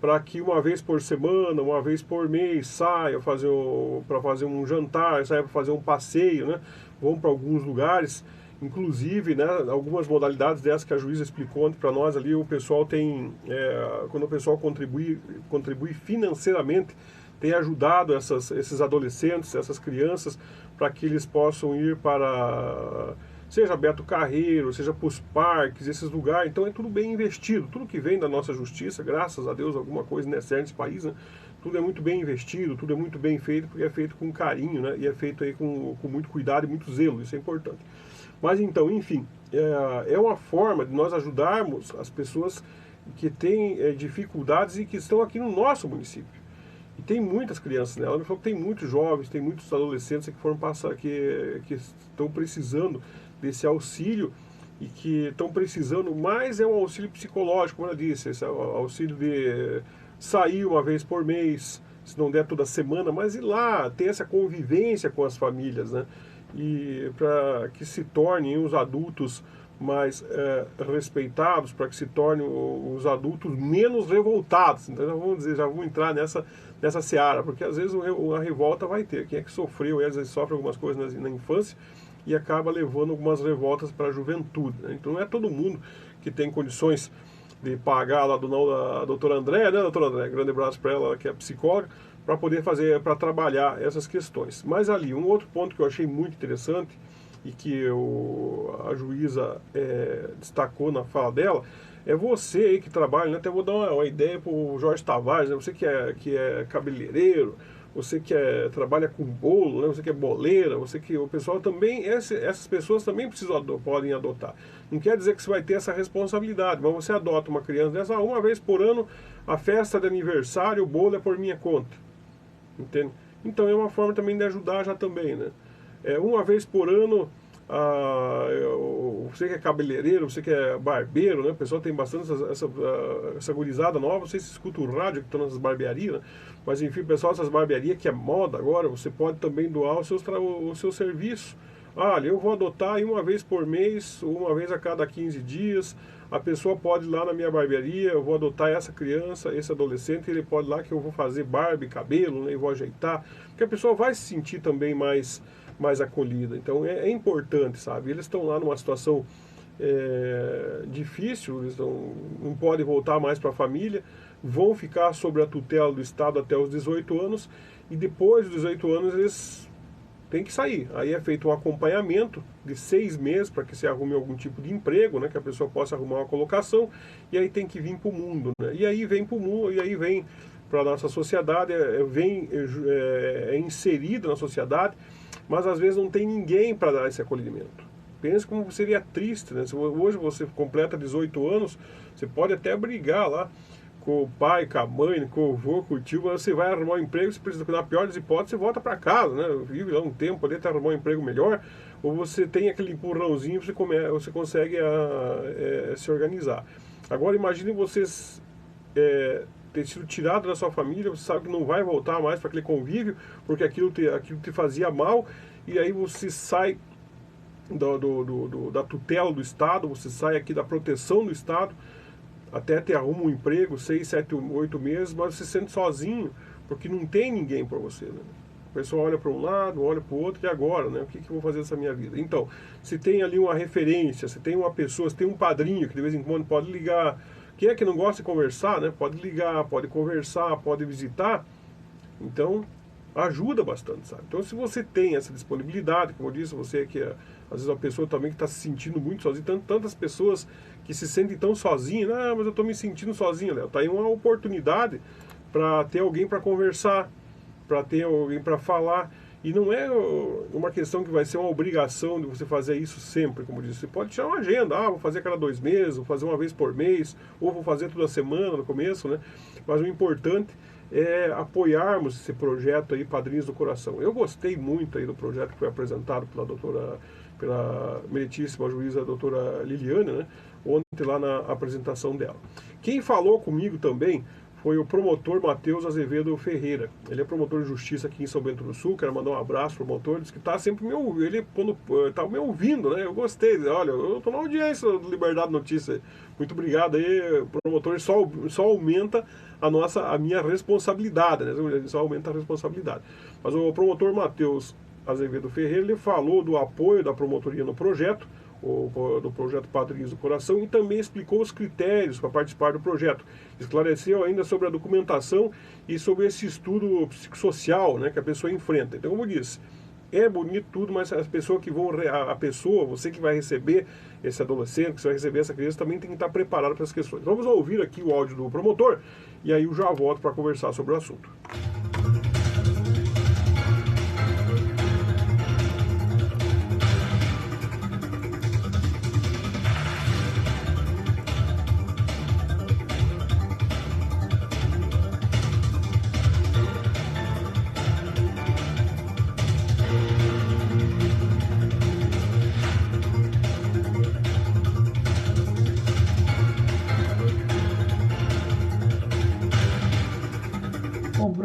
para que uma vez por semana, uma vez por mês saia para fazer um jantar, saia para fazer um passeio, né? Vão para alguns lugares. Inclusive, né, algumas modalidades dessas que a juíza explicou para nós ali, o pessoal tem, quando o pessoal contribui financeiramente, tem ajudado esses adolescentes, essas crianças, para que eles possam ir para, seja Beto Carreiro, seja para os parques, esses lugares. Então é tudo bem investido, tudo que vem da nossa justiça, graças a Deus, alguma coisa nesse país, né? Tudo é muito bem investido, tudo é muito bem feito, porque é feito com carinho, né? E é feito aí com muito cuidado e muito zelo, isso é importante. Mas então, enfim, é uma forma de nós ajudarmos as pessoas que têm dificuldades e que estão aqui no nosso município. E tem muitas crianças, né? Ela me falou que tem muitos jovens, tem muitos adolescentes que foram passar, que estão precisando desse auxílio e que estão precisando mais é o auxílio psicológico, como eu disse, esse auxílio de sair uma vez por mês, se não der toda semana, mas ir lá, ter essa convivência com as famílias, né? E para que se tornem os adultos mais respeitados, para que se tornem os adultos menos revoltados. Então já vamos entrar nessa seara, porque às vezes a revolta vai ter. Quem é que sofreu, às vezes sofre algumas coisas na infância e acaba levando algumas revoltas para a juventude, né? Então não é todo mundo que tem condições de pagar lá da doutora André, né, doutora André? Grande abraço para ela, que é psicóloga, para poder para trabalhar essas questões. Mas ali, um outro ponto que eu achei muito interessante e que a juíza destacou na fala dela, é você aí que trabalha, né? Até vou dar uma ideia para o Jorge Tavares, né? Você que é cabeleireiro, você que trabalha com bolo, né? Você que é boleira, o pessoal também, essas pessoas também podem adotar. Não quer dizer que você vai ter essa responsabilidade, mas você adota uma criança dessa, uma vez por ano, a festa de aniversário, o bolo é por minha conta. Entende? Então é uma forma também de ajudar já também, né? Uma vez por ano, você que é cabeleireiro, você que é barbeiro, né? O pessoal tem bastante essa gurizada nova, você escuta o rádio que estão nessas barbearias, né? Mas enfim, o pessoal dessas barbearias que é moda agora, você pode também doar o seu serviço. Olha, eu vou adotar aí uma vez por mês, uma vez a cada 15 dias, a pessoa pode ir lá na minha barbearia, eu vou adotar essa criança, esse adolescente, ele pode ir lá que eu vou fazer barba e cabelo, né, e vou ajeitar, porque a pessoa vai se sentir também mais acolhida. Então é importante, sabe? Eles estão lá numa situação difícil, eles não podem voltar mais para a família, vão ficar sob a tutela do Estado até os 18 anos, e depois dos 18 anos eles têm que sair. Aí é feito um acompanhamento de 6 meses para que se arrume algum tipo de emprego, né, que a pessoa possa arrumar uma colocação, e aí tem que vir para o mundo, né? E aí vem para o mundo, e aí vem para a nossa sociedade, é inserido na sociedade, mas às vezes não tem ninguém para dar esse acolhimento. Pense como seria triste, né? Se hoje você completa 18 anos, você pode até brigar lá com o pai, com a mãe, com o avô, com o tio, mas você vai arrumar um emprego, você precisa, na pior das hipóteses, você volta para casa, né? Vive lá um tempo ali até arrumar um emprego melhor, ou você tem aquele empurrãozinho, você consegue se organizar. Agora imagine vocês ter sido tirado da sua família, você sabe que não vai voltar mais para aquele convívio, porque aquilo te fazia mal, e aí você sai da tutela do Estado, você sai aqui da proteção do Estado, até te arruma um emprego, 6, 7, 8 meses, mas você se sente sozinho, porque não tem ninguém para você, né? O pessoal olha para um lado, olha para o outro, e agora, né? O que eu vou fazer nessa minha vida? Então, se tem ali uma referência, se tem uma pessoa, se tem um padrinho que de vez em quando pode ligar, quem é que não gosta de conversar, né? Pode ligar, pode conversar, pode visitar, então ajuda bastante, sabe? Então, se você tem essa disponibilidade, como eu disse, você que às vezes é uma pessoa também que está se sentindo muito sozinha, tantas pessoas que se sentem tão sozinhas, mas eu estou me sentindo sozinho, Léo. Está aí uma oportunidade para ter alguém para conversar, para ter alguém para falar, e não é uma questão que vai ser uma obrigação de você fazer isso sempre, como eu disse. Você pode tirar uma agenda, vou fazer a cada 2 meses, vou fazer uma vez por mês, ou vou fazer toda semana no começo, né? Mas o importante é apoiarmos esse projeto aí, Padrinhos do Coração. Eu gostei muito aí do projeto que foi apresentado pela meritíssima juíza doutora Liliane, né, ontem lá na apresentação dela. Quem falou comigo também foi o promotor Matheus Azevedo Ferreira. Ele é promotor de justiça aqui em São Bento do Sul. Quero mandar um abraço pro promotor, diz que está sempre me ouvindo. Ele tá me ouvindo, né? Eu gostei. Olha, eu estou na audiência do Liberdade Notícia. Muito obrigado aí, promotor. Só aumenta a minha responsabilidade, né? Só aumenta a responsabilidade. Mas o promotor Matheus Azevedo Ferreira, ele falou do apoio da promotoria no projeto, do projeto Padrinhos do Coração, e também explicou os critérios para participar do projeto. Esclareceu ainda sobre a documentação e sobre esse estudo psicossocial, né, que a pessoa enfrenta. Então, como eu disse, é bonito tudo, mas as pessoas que você que vai receber esse adolescente, que você vai receber essa criança, também tem que estar preparado para as questões. Vamos ouvir aqui o áudio do promotor, e aí eu já volto para conversar sobre o assunto.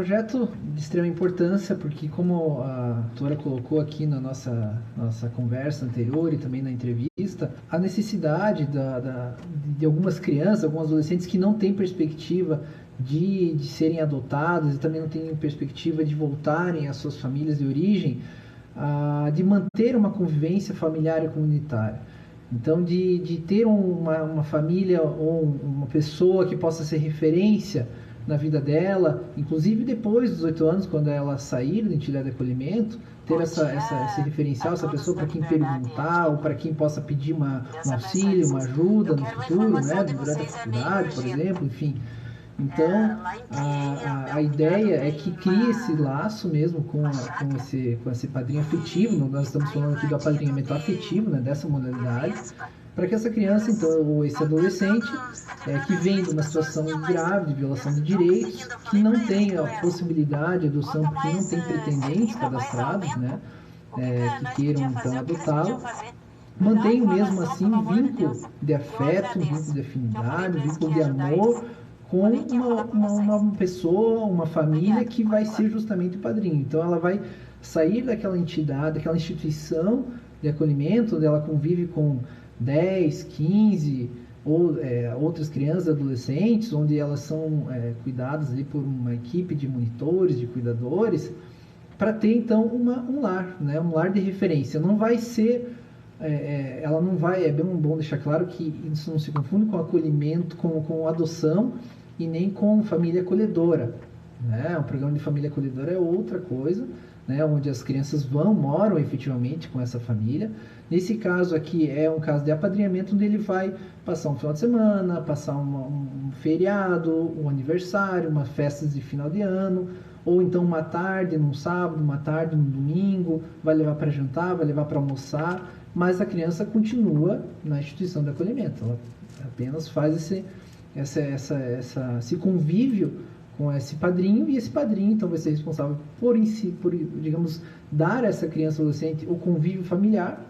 projeto de extrema importância, porque como a doutora colocou aqui na nossa conversa anterior e também na entrevista, a necessidade de algumas crianças, alguns adolescentes que não têm perspectiva de serem adotados e também não têm perspectiva de voltarem às suas famílias de origem, de manter uma convivência familiar e comunitária. Então, de ter uma família ou uma pessoa que possa ser referência na vida dela, inclusive depois dos 18 anos, quando ela sair da entidade de acolhimento, ter esse referencial, essa pessoa para quem perguntar ou para quem possa pedir um auxílio, uma ajuda no futuro, né, durante a faculdade, por exemplo, enfim. Então, a ideia é que crie esse laço mesmo com esse padrinho afetivo. Nós estamos falando aqui do apadrinhamento afetivo, né, dessa modalidade, para que essa criança, então, ou esse adolescente, que vem de uma situação grave de violação de direitos, que não tem a possibilidade de adoção, porque não tem pretendentes cadastrados, né, que queiram, então, adotá-lo, mantém mesmo assim um vínculo de afeto, um vínculo de afinidade, um vínculo de amor, com uma pessoa, uma família que vai ser justamente o padrinho. Então ela vai sair daquela entidade, daquela instituição de acolhimento, onde ela convive com 10, 15 ou outras crianças, adolescentes, onde elas são cuidadas ali por uma equipe de monitores, de cuidadores, para ter então um lar, né? Um lar de referência. Não vai ser... ela não vai... É bem bom deixar claro que isso não se confunde com acolhimento, com adoção, e nem com família acolhedora, né? Um programa de família acolhedora é outra coisa, né? Onde as crianças moram efetivamente com essa família. Nesse caso aqui é um caso de apadrinhamento, onde ele vai passar um final de semana, passar um feriado, um aniversário, uma festa de final de ano, ou então uma tarde num sábado, uma tarde num domingo, vai levar para jantar, vai levar para almoçar, mas a criança continua na instituição de acolhimento. Ela apenas faz esse convívio com esse padrinho, e esse padrinho então vai ser responsável por digamos, dar a essa criança adolescente o convívio familiar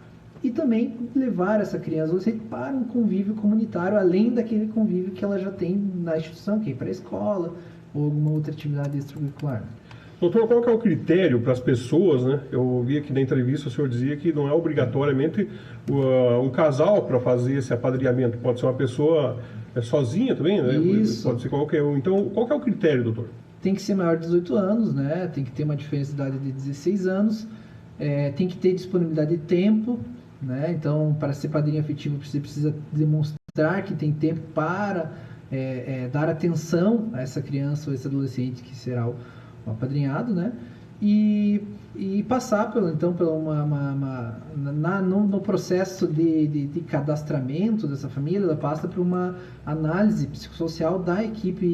e também levar essa criança adolescente para um convívio comunitário, além daquele convívio que ela já tem na instituição, que é para a escola ou alguma outra atividade extracurricular. Doutor, qual que é o critério para as pessoas, né? Eu vi aqui na entrevista o senhor dizia que não é obrigatoriamente um casal para fazer esse apadrinhamento, pode ser uma pessoa sozinha também, né? Isso. Pode ser qualquer um. Então, qual que é o critério, doutor? Tem que ser maior de 18 anos, né? Tem que ter uma diferença de idade de 16 anos, tem que ter disponibilidade de tempo, né? Então, para ser padrinho afetivo, você precisa demonstrar que tem tempo para dar atenção a essa criança ou esse adolescente que será o apadrinhado, né? E passar no processo de cadastramento dessa família, ela passa por uma análise psicossocial da equipe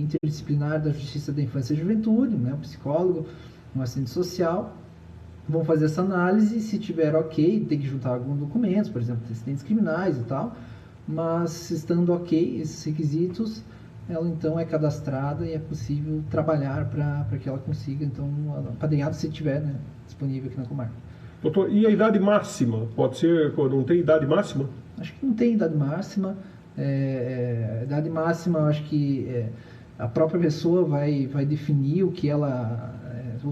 interdisciplinar da Justiça da Infância e Juventude, né? Um psicólogo, um assistente social, vão fazer essa análise. Se tiver ok, tem que juntar alguns documentos, por exemplo, antecedentes criminais e tal, mas estando ok esses requisitos, ela então é cadastrada e é possível trabalhar para que ela consiga, então, apadrinhado, se tiver, né, disponível aqui na comarca. Doutor, e a idade máxima? Pode ser, não tem idade máxima? Acho que não tem idade máxima. Idade máxima, eu acho que a própria pessoa vai definir o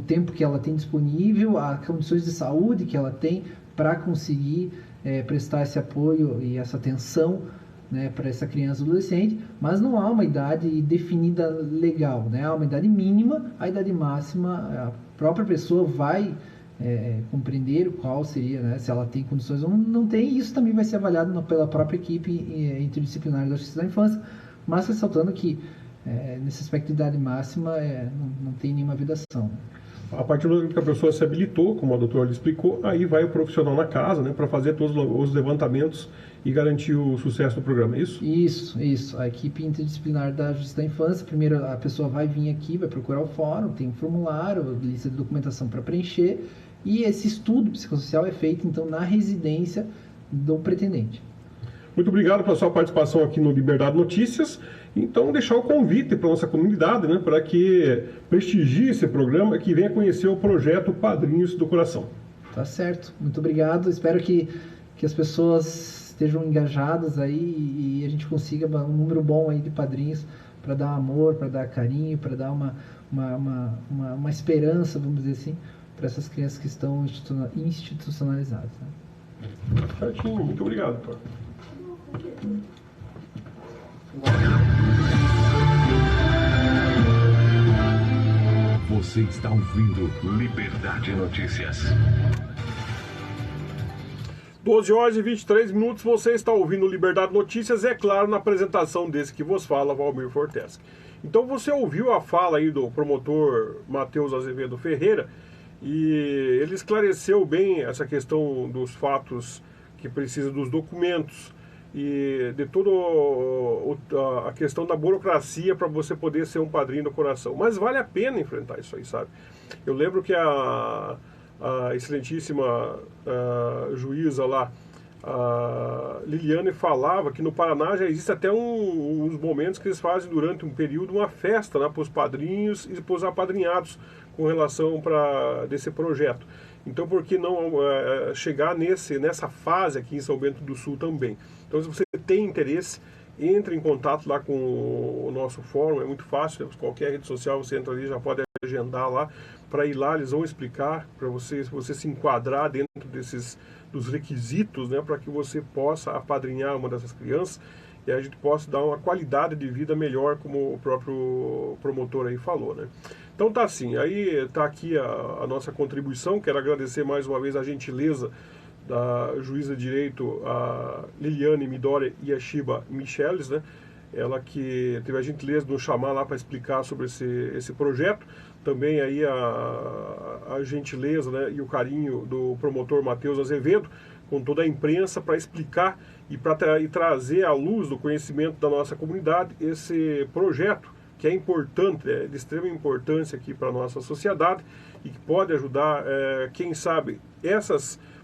tempo que ela tem disponível, as condições de saúde que ela tem para conseguir prestar esse apoio e essa atenção, né, para essa criança ou adolescente, mas não há uma idade definida legal, né? Há uma idade mínima, a idade máxima, a própria pessoa vai compreender qual seria, né, se ela tem condições ou não tem, e isso também vai ser avaliado pela própria equipe interdisciplinar da Justiça da Infância, mas ressaltando que nesse aspecto de idade máxima não tem nenhuma vedação. A partir do momento que a pessoa se habilitou, como a doutora lhe explicou, aí vai o profissional na casa, né, para fazer todos os levantamentos e garantir o sucesso do programa, é isso? Isso. A equipe interdisciplinar da Justiça da Infância, primeiro a pessoa vai vir aqui, vai procurar o fórum, tem um formulário, lista de documentação para preencher, e esse estudo psicossocial é feito, então, na residência do pretendente. Muito obrigado pela sua participação aqui no Liberdade Notícias. Então, deixar o convite para a nossa comunidade, né, para que prestigie esse programa, que venha conhecer o projeto Padrinhos do Coração. Tá certo. Muito obrigado. Espero que as pessoas estejam engajadas aí e a gente consiga um número bom aí de padrinhos para dar amor, para dar carinho, para dar uma esperança, vamos dizer assim, para essas crianças que estão institucionalizadas. Né? Certinho, muito obrigado, Thor. Você está ouvindo Liberdade Notícias. 12 horas e 23 minutos, você está ouvindo Liberdade Notícias, é claro, na apresentação desse que vos fala, Valmir Forteschi. Então você ouviu a fala aí do promotor Matheus Azevedo Ferreira, e ele esclareceu bem essa questão dos fatos que precisa dos documentos e de toda a questão da burocracia para você poder ser um padrinho do coração. Mas vale a pena enfrentar isso aí, sabe? Eu lembro que a excelentíssima juíza lá, a Liliane, falava que no Paraná já existe até uns momentos que eles fazem durante um período uma festa, né, para os padrinhos e para os apadrinhados com relação desse projeto. Então, por que não chegar nessa fase aqui em São Bento do Sul também? Então, se você tem interesse, entre em contato lá com o nosso fórum, é muito fácil, qualquer rede social você entra ali, já pode agendar lá, para ir lá, eles vão explicar para você se enquadrar dentro dos requisitos, né, para que você possa apadrinhar uma dessas crianças e a gente possa dar uma qualidade de vida melhor, como o próprio promotor aí falou, né. Então tá assim, aí tá aqui a nossa contribuição. Quero agradecer mais uma vez a gentileza da juíza de direito, a Liliane Midori Yashiba Micheles, né? Ela que teve a gentileza de nos chamar lá para explicar sobre esse projeto. Também aí a gentileza, né, e o carinho do promotor Matheus Azevedo, com toda a imprensa, para explicar e trazer à luz do conhecimento da nossa comunidade esse projeto, que é importante, é de extrema importância aqui para a nossa sociedade e que pode ajudar, quem sabe,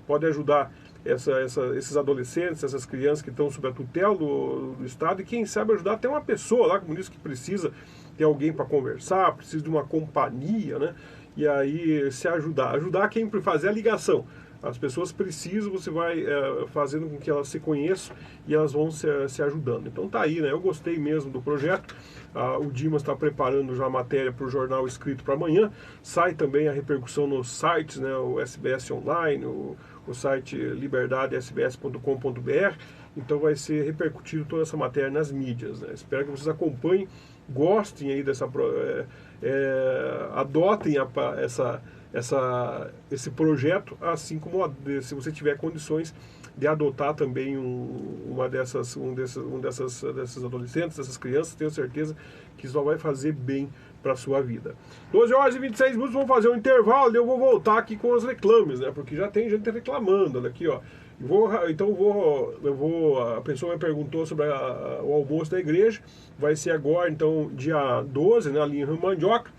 pode ajudar esses adolescentes, essas crianças que estão sob a tutela do Estado, e quem sabe ajudar até uma pessoa lá, como disse, que precisa ter alguém para conversar, precisa de uma companhia, né? E aí se ajudar quem fazer a ligação. As pessoas precisam, você vai fazendo com que elas se conheçam e elas vão se ajudando. Então tá aí, né? Eu gostei mesmo do projeto. O Dimas está preparando já a matéria para o jornal escrito para amanhã. Sai também a repercussão nos sites, né? O SBS Online, o site liberdadesbs.com.br. Então vai ser repercutido toda essa matéria nas mídias, né? Espero que vocês acompanhem, gostem aí adotem esse projeto, assim como se você tiver condições de adotar também desses adolescentes, dessas crianças, tenho certeza que isso vai fazer bem para a sua vida. 12 horas e 26 minutos, vamos fazer um intervalo e eu vou voltar aqui com os reclames, né? Porque já tem gente reclamando, olha aqui, ó. A pessoa me perguntou sobre o almoço da igreja, vai ser agora, então, dia 12, né, ali em Rio Mandioca,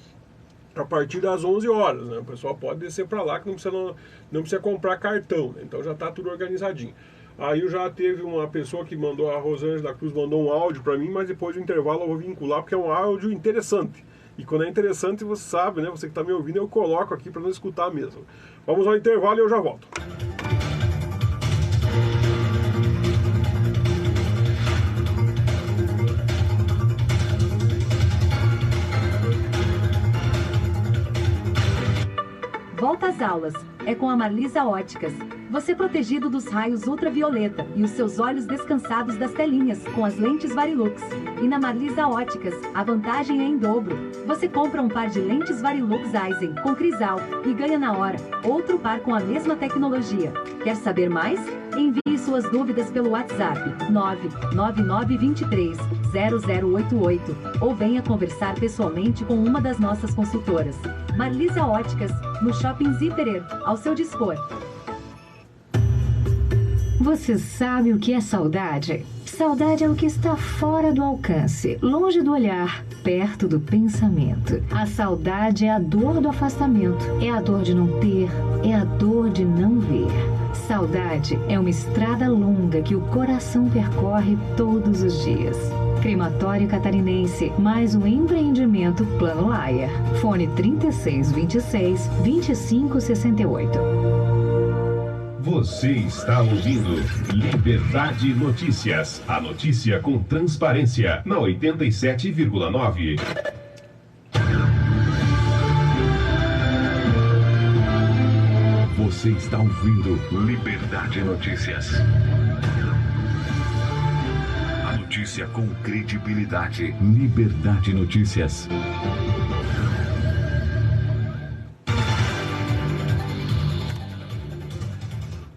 a partir das 11 horas, né? O pessoal pode descer para lá, que não precisa comprar cartão, né? Então já está tudo organizadinho. Aí já teve uma pessoa que mandou, a Rosângela da Cruz mandou um áudio para mim, mas depois do intervalo eu vou vincular, porque é um áudio interessante. E quando é interessante, você sabe, né? Você que está me ouvindo, eu coloco aqui para não escutar mesmo. Vamos ao intervalo e eu já volto. Volta às aulas. É com a Marlisa Óticas. Você protegido dos raios ultravioleta e os seus olhos descansados das telinhas com as lentes Varilux. E na Marlisa Óticas, a vantagem é em dobro. Você compra um par de lentes Varilux Eisen com crisal e ganha na hora outro par com a mesma tecnologia. Quer saber mais? Envie suas dúvidas pelo WhatsApp 999230088 ou venha conversar pessoalmente com uma das nossas consultoras. Marlisa Óticas, no Shopping Zipperer, ao seu dispor. Você sabe o que é saudade? Saudade é o que está fora do alcance, longe do olhar, perto do pensamento. A saudade é a dor do afastamento, é a dor de não ter, é a dor de não ver. Saudade é uma estrada longa que o coração percorre todos os dias. Crematório Catarinense, mais um empreendimento Plano Laier. Fone 3626-2568. Você está ouvindo Liberdade Notícias. A notícia com transparência na 87,9. Você está ouvindo Liberdade Notícias. A notícia com credibilidade. Liberdade Notícias.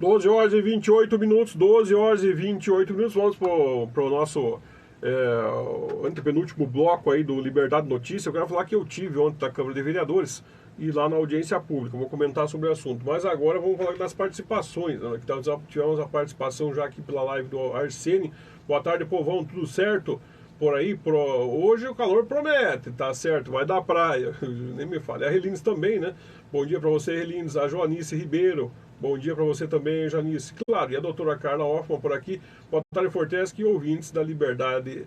12 horas e 28 minutos, 12 horas e 28 minutos. Vamos para o nosso antepenúltimo bloco aí do Liberdade Notícias. Eu quero falar que eu tive ontem na Câmara de Vereadores e lá na audiência pública. Vou comentar sobre o assunto. Mas agora vamos falar das participações. Né? Tivemos a participação já aqui pela live do Arsene. Boa tarde, povão. Tudo certo? Por aí, hoje o calor promete, tá certo? Vai dar praia. Nem me fale. A Relines também, né? Bom dia para você, Relines. A Joanice Ribeiro. Bom dia para você também, Janice. Claro, e a doutora Carla Hoffman por aqui. Boa tarde, Fortesque e ouvintes da Liberdade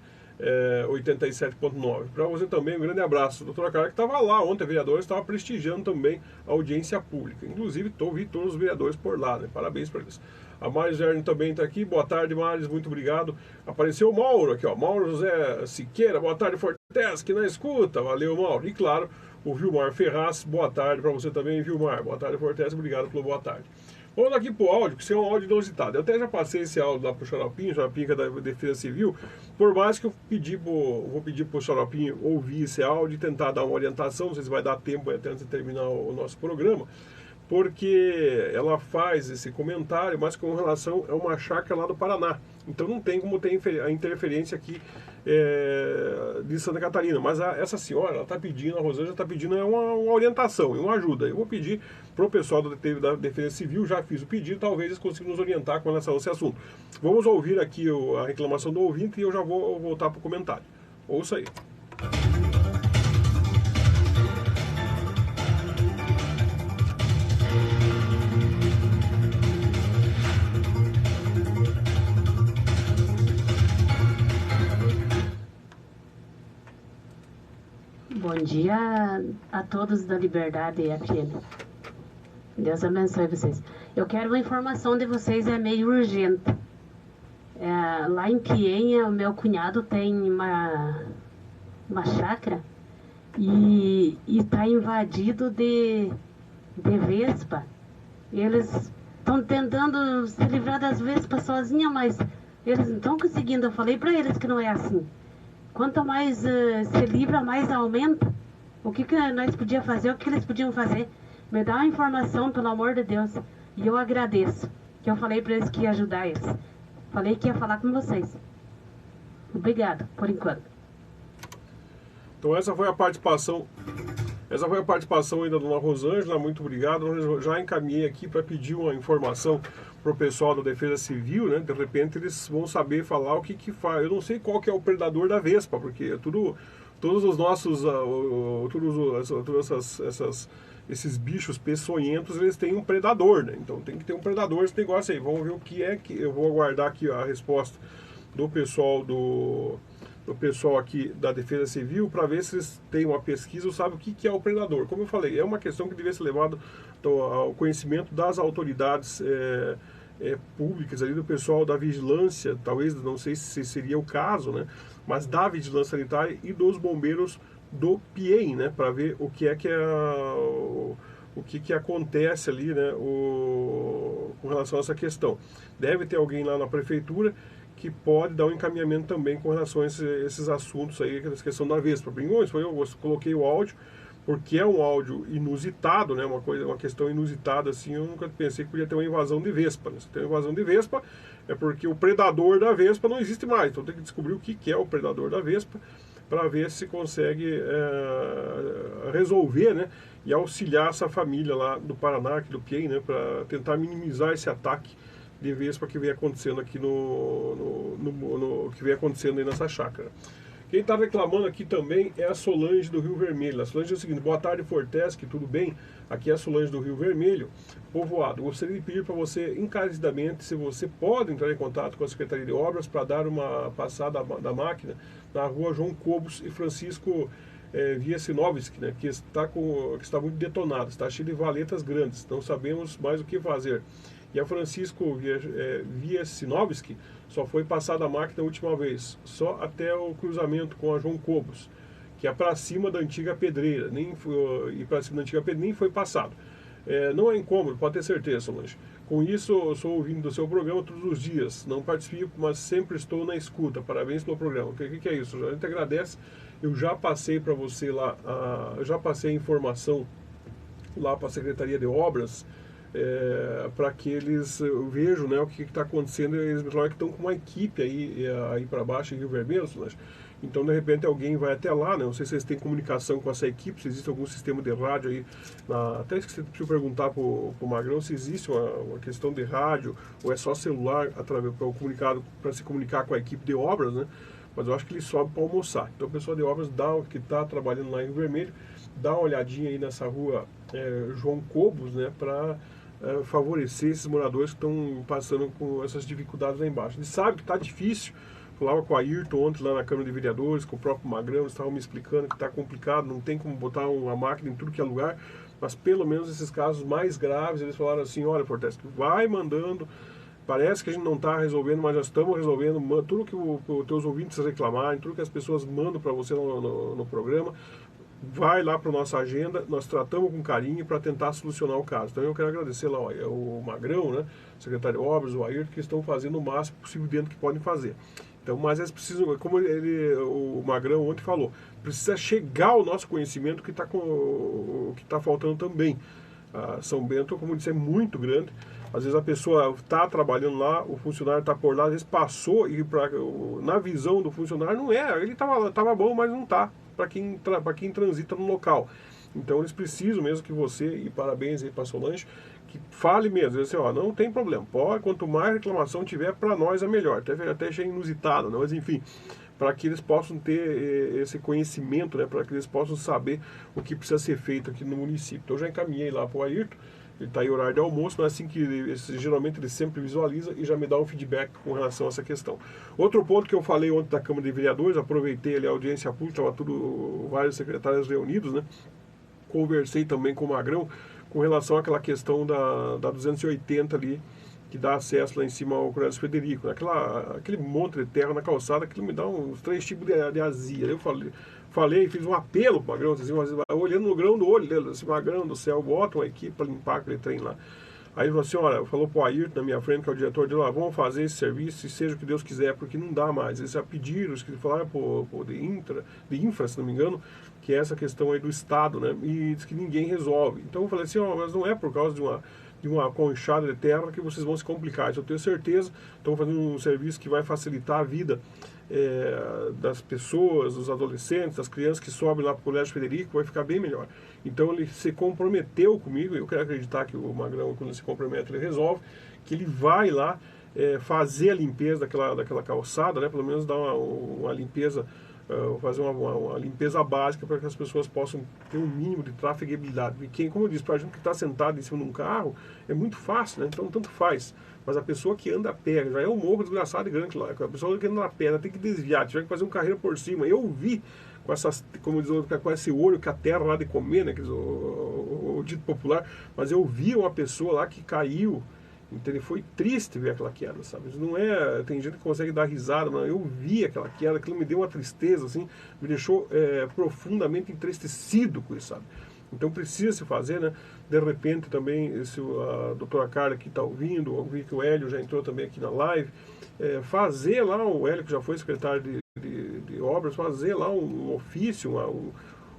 87.9. Para você também, um grande abraço. Doutora Carla, que estava lá ontem, vereadores, estava prestigiando também a audiência pública. Inclusive, vi todos os vereadores por lá, né? Parabéns para eles. A Maris Verne também está aqui. Boa tarde, Maris, muito obrigado. Apareceu o Mauro aqui, ó. Mauro José Siqueira. Boa tarde, Fortesque, na escuta. Valeu, Mauro. E claro, o Vilmar Ferraz. Boa tarde para você também, Vilmar. Boa tarde, Fortesque. Obrigado pelo boa tarde. Vamos aqui pro áudio, que isso é um áudio inusitado. Eu até já passei esse áudio lá pro Xaropinho, Xaropinho da Defesa Civil, por mais que eu vou pedir pro Xaropinho ouvir esse áudio e tentar dar uma orientação, não sei se vai dar tempo até antes de terminar o nosso programa, porque ela faz esse comentário, mas com relação a uma chácara lá do Paraná. Então não tem como ter a interferência aqui de Santa Catarina. Mas essa senhora, ela está pedindo, a Rosângela está pedindo uma orientação, uma ajuda. Eu vou pedir para o pessoal da Defesa Civil, já fiz o pedido, talvez eles consigam nos orientar com relação a esse assunto. Vamos ouvir aqui a reclamação do ouvinte e eu já vou voltar para o comentário. Ouça aí. Bom dia a todos da Liberdade FM. Deus abençoe vocês. Eu quero uma informação de vocês, é meio urgente. Lá em Pienha, o meu cunhado tem uma chácara e está invadido de vespa. Eles estão tentando se livrar das vespas sozinhos, mas eles não estão conseguindo. Eu falei para eles que não é assim. Quanto mais se livra, mais aumenta. O que nós podíamos fazer, o que eles podiam fazer? Me dá uma informação, pelo amor de Deus. E eu agradeço. Que eu falei para eles que ia ajudar eles. Falei que ia falar com vocês. Obrigado, por enquanto. Então essa foi a participação aí da dona Rosângela. Muito obrigado. Eu já encaminhei aqui para pedir uma informação para o pessoal da Defesa Civil, né? De repente eles vão saber falar o que faz. Eu não sei qual que é o predador da vespa, porque todos os nossos, esses bichos peçonhentos, eles têm um predador, né? Então tem que ter um predador esse negócio aí. Vamos ver o que é que eu vou aguardar aqui a resposta do pessoal aqui da Defesa Civil para ver se eles têm uma pesquisa ou sabem o que é o predador. Como eu falei, é uma questão que devia ser levada ao conhecimento das autoridades públicas ali, do pessoal da vigilância, talvez, não sei se seria o caso, né, mas da vigilância sanitária e dos bombeiros do PIEM, né, para ver o que acontece ali, né, com relação a essa questão. Deve ter alguém lá na prefeitura que pode dar um encaminhamento também com relação a esses assuntos aí, essa questão da vespa. Eu coloquei o áudio porque é um áudio inusitado, né? Uma questão inusitada, assim. Eu nunca pensei que podia ter uma invasão de vespa, né? Se tem uma invasão de vespa é porque o predador da vespa não existe mais. Então tem que descobrir o que é o predador da vespa para ver se consegue resolver, né? E auxiliar essa família lá do Paraná, aqui do PIEM, né? Para tentar minimizar esse ataque de vespa que vem acontecendo aqui que vem acontecendo aí nessa chácara. Quem está reclamando aqui também é a Solange do Rio Vermelho. A Solange é o seguinte: boa tarde, Fortesque, tudo bem? Aqui é a Solange do Rio Vermelho, povoado. Gostaria de pedir para você encarecidamente se você pode entrar em contato com a Secretaria de Obras para dar uma passada da máquina na rua João Cobos e Francisco Viesinovski, né, que está muito detonado, está cheio de valetas grandes, não sabemos mais o que fazer. E a Francisco Wiesinovski só foi passada a máquina a última vez, só até o cruzamento com a João Cobos, que é para cima da antiga pedreira, e para cima da antiga pedreira nem foi passado. Não é incômodo, pode ter certeza, Solange. Com isso, eu sou ouvindo do seu programa todos os dias. Não participo, mas sempre estou na escuta. Parabéns pelo programa. O que é isso? A gente agradece. Eu já passei para você lá, já passei a informação lá para a Secretaria de Obras, para que eles vejam, né, o que está acontecendo. Eles me falaram que estão com uma equipe aí para baixo em Rio Vermelho, Solange. Então, de repente, alguém vai até lá, né? Não sei se eles têm comunicação com essa equipe, se existe algum sistema de rádio aí. Até esqueci de perguntar para o Magrão se existe uma questão de rádio, ou é só celular para se comunicar com a equipe de obras, né? Mas eu acho que ele sobe para almoçar. Então, o pessoal de obras que está trabalhando lá em Rio Vermelho, dá uma olhadinha aí nessa rua João Cobos, né? Para favorecer esses moradores que estão passando com essas dificuldades lá embaixo. Ele sabe que está difícil. Falava com a Ayrton ontem lá na Câmara de Vereadores, com o próprio Magrão, eles estavam me explicando que está complicado, não tem como botar uma máquina em tudo que é lugar, mas pelo menos esses casos mais graves, eles falaram assim, olha, Fortes, vai mandando, parece que a gente não está resolvendo, mas já estamos resolvendo, tudo que os teus ouvintes reclamarem, tudo que as pessoas mandam para você no programa, vai lá para a nossa agenda, nós tratamos com carinho para tentar solucionar o caso. Então eu quero agradecer lá o Magrão, né, secretário de Obras, o Ayrton, que estão fazendo o máximo possível dentro que podem fazer. Então, mas eles precisam, como o Magrão ontem falou, precisa chegar ao nosso conhecimento o que está faltando também. São Bento, como eu disse, é muito grande. Às vezes a pessoa está trabalhando lá, o funcionário está por lá, às vezes passou e na visão do funcionário não é, ele estava bom, mas não está, para quem transita no local. Então eles precisam mesmo que você, e parabéns aí para a Solange, que fale mesmo, assim, não tem problema, quanto mais reclamação tiver, para nós é melhor, até achei inusitado, né? Mas enfim, para que eles possam ter esse conhecimento, né? Para que eles possam saber o que precisa ser feito aqui no município. Então eu já encaminhei lá para o Ayrton, ele está em horário de almoço, mas assim que geralmente ele sempre visualiza e já me dá um feedback com relação a essa questão. Outro ponto que eu falei ontem da Câmara de Vereadores, aproveitei ali a audiência pública, estava vários secretários reunidos, né? Conversei também com o Magrão com relação àquela questão da 280 ali, que dá acesso lá em cima ao Coronel Frederico, aquele monte de terra na calçada, que me dá uns 3 tipos de azia. Eu falei, fiz um apelo para o Magrão, assim, olhando no grão do olho dele, assim, Magrão do céu, bota uma equipe para limpar aquele trem lá. Aí ele falou assim, falou para o Ayrton na minha frente, que é o diretor dele, vamos fazer esse serviço, e seja o que Deus quiser, porque não dá mais. Eles já pediram, eles falaram de infra, se não me engano, que é essa questão aí do Estado, né? E diz que ninguém resolve. Então eu falei assim, mas não é por causa de uma conchada de terra que vocês vão se complicar. Isso eu tenho certeza. Estão fazendo um serviço que vai facilitar a vida das pessoas, dos adolescentes, das crianças que sobem lá para o Colégio Frederico, vai ficar bem melhor. Então ele se comprometeu comigo, eu quero acreditar que o Magrão, quando ele se compromete, ele resolve, que ele vai lá fazer a limpeza daquela calçada, né? Pelo menos dar uma limpeza, fazer uma limpeza básica para que as pessoas possam ter um mínimo de trafegabilidade. Porque, como eu disse, para a gente que está sentado em cima de um carro, é muito fácil, né? Então tanto faz. Mas a pessoa que anda a pé, já é um morro desgraçado e grande lá. A pessoa que anda a pé, ela tem que desviar, tiver que fazer um carreira por cima. Eu vi com esse olho que a terra lá de comer, né? O dito popular, mas eu vi uma pessoa lá que caiu. Então foi triste ver aquela queda, sabe? Não tem gente que consegue dar risada, mas eu vi aquela queda, aquilo me deu uma tristeza, assim, me deixou profundamente entristecido com isso, sabe? Então precisa se fazer, né? De repente também, a doutora Carla que está ouvindo, eu vi que o Hélio já entrou também aqui na live, fazer lá, o Hélio que já foi secretário de obras, fazer lá um ofício,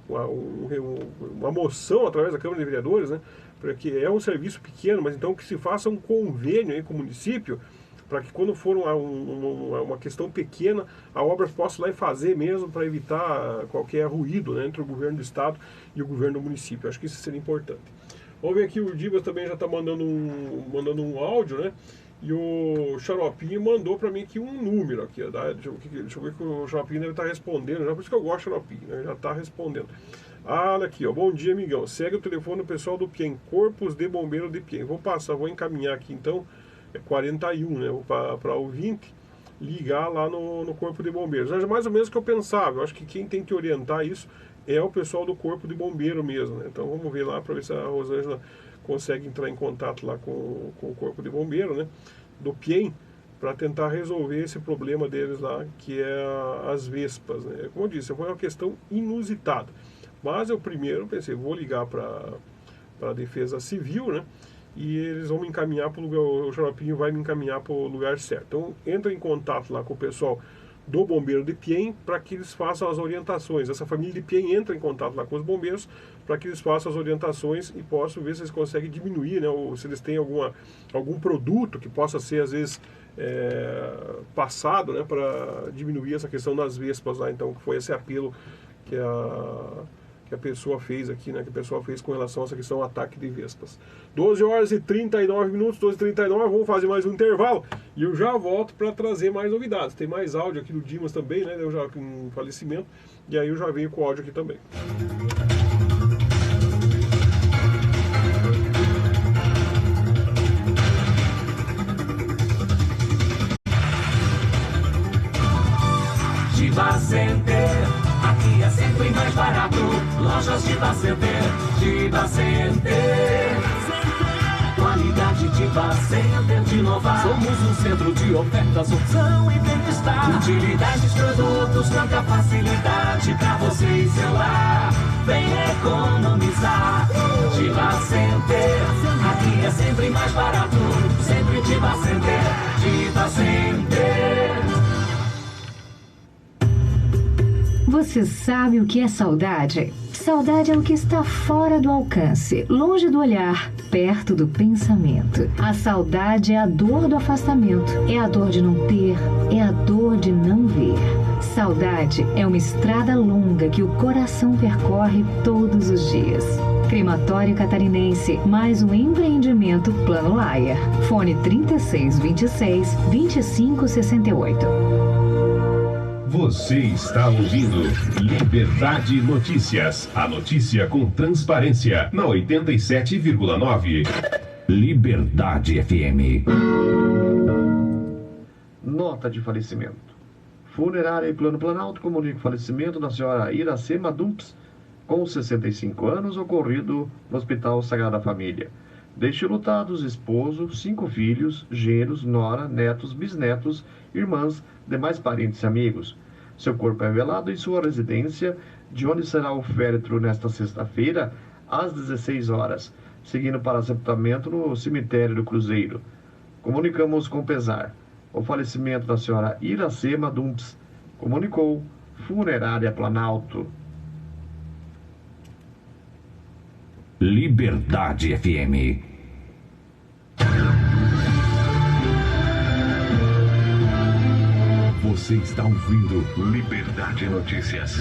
uma moção através da Câmara de Vereadores, né? Porque é um serviço pequeno, mas então que se faça um convênio aí com o município, para que quando for uma questão pequena, a obra possa ir lá e fazer mesmo, para evitar qualquer ruído, né, entre o governo do estado e o governo do município. Acho que isso seria importante. Vamos ver aqui, o Divas também já está mandando um áudio, né? E o Xaropinho mandou para mim aqui um número aqui, tá? Deixa eu ver que o Xaropinho deve estar respondendo, já por isso que eu gosto do Xaropinho, né? Já está respondendo. Olha aqui, bom dia, amigão. Segue o telefone do pessoal do PIEM, Corpos de Bombeiro de PIEM. Vou encaminhar aqui então, 41, né? Para o ouvinte ligar lá no Corpo de Bombeiros. É mais ou menos o que eu pensava. Eu acho que quem tem que orientar isso é o pessoal do Corpo de Bombeiro mesmo, né? Então vamos ver lá para ver se a Rosângela consegue entrar em contato lá com o Corpo de Bombeiro, né, do PIEM, para tentar resolver esse problema deles lá, que é as vespas, né. Como eu disse, foi uma questão inusitada. Mas eu primeiro pensei, vou ligar para a Defesa Civil, né, e eles vão me encaminhar para o lugar, o Xaropinho vai me encaminhar para o lugar certo. Então, entra em contato lá com o pessoal do Bombeiro de Piém para que eles façam as orientações. Essa família de Piém entra em contato lá com os bombeiros para que eles façam as orientações e possam ver se eles conseguem diminuir, né, ou se eles têm algum produto que possa ser, às vezes, passado, né, para diminuir essa questão das vespas lá. Então, que foi esse apelo que a pessoa fez aqui, né, que a pessoa fez com relação a essa questão do ataque de vespas. 12 horas e 39 minutos, 12h39, vamos fazer mais um intervalo e eu já volto para trazer mais novidades. Tem mais áudio aqui do Dimas também, né, eu já com um falecimento, e aí eu já venho com o áudio aqui também. Diva Center, aqui é sempre mais barato. Lojas Diva Center, Diva Center. Qualidade Diva Center de inovar. Somos um centro de ofertas, opção e bem-estar. Utilidades, produtos, tanta facilidade pra você e seu lar. Vem economizar. Diva Center, aqui é sempre mais barato. Sempre Diva Center, Diva Center. Você sabe o que é saudade? Saudade é o que está fora do alcance, longe do olhar, perto do pensamento. A saudade é a dor do afastamento, é a dor de não ter, é a dor de não ver. Saudade é uma estrada longa que o coração percorre todos os dias. Crematório Catarinense, mais um empreendimento Plano Laier. Fone 3626-2568. Você está ouvindo Liberdade Notícias. A notícia com transparência na 87,9. Liberdade FM. Nota de falecimento. Funerária e Plano Planalto comunica o falecimento da senhora Iracema Dumps, com 65 anos, ocorrido no Hospital Sagrada Família. Deixe lutados esposo, 5 filhos, genros, nora, netos, bisnetos, irmãs, demais parentes e amigos. Seu corpo é velado em sua residência, de onde será o féretro nesta sexta-feira, às 16 horas, seguindo para sepultamento no cemitério do Cruzeiro. Comunicamos com pesar o falecimento da senhora Iracema Dumps. Comunicou Funerária Planalto. Liberdade FM. Você está ouvindo Liberdade Notícias.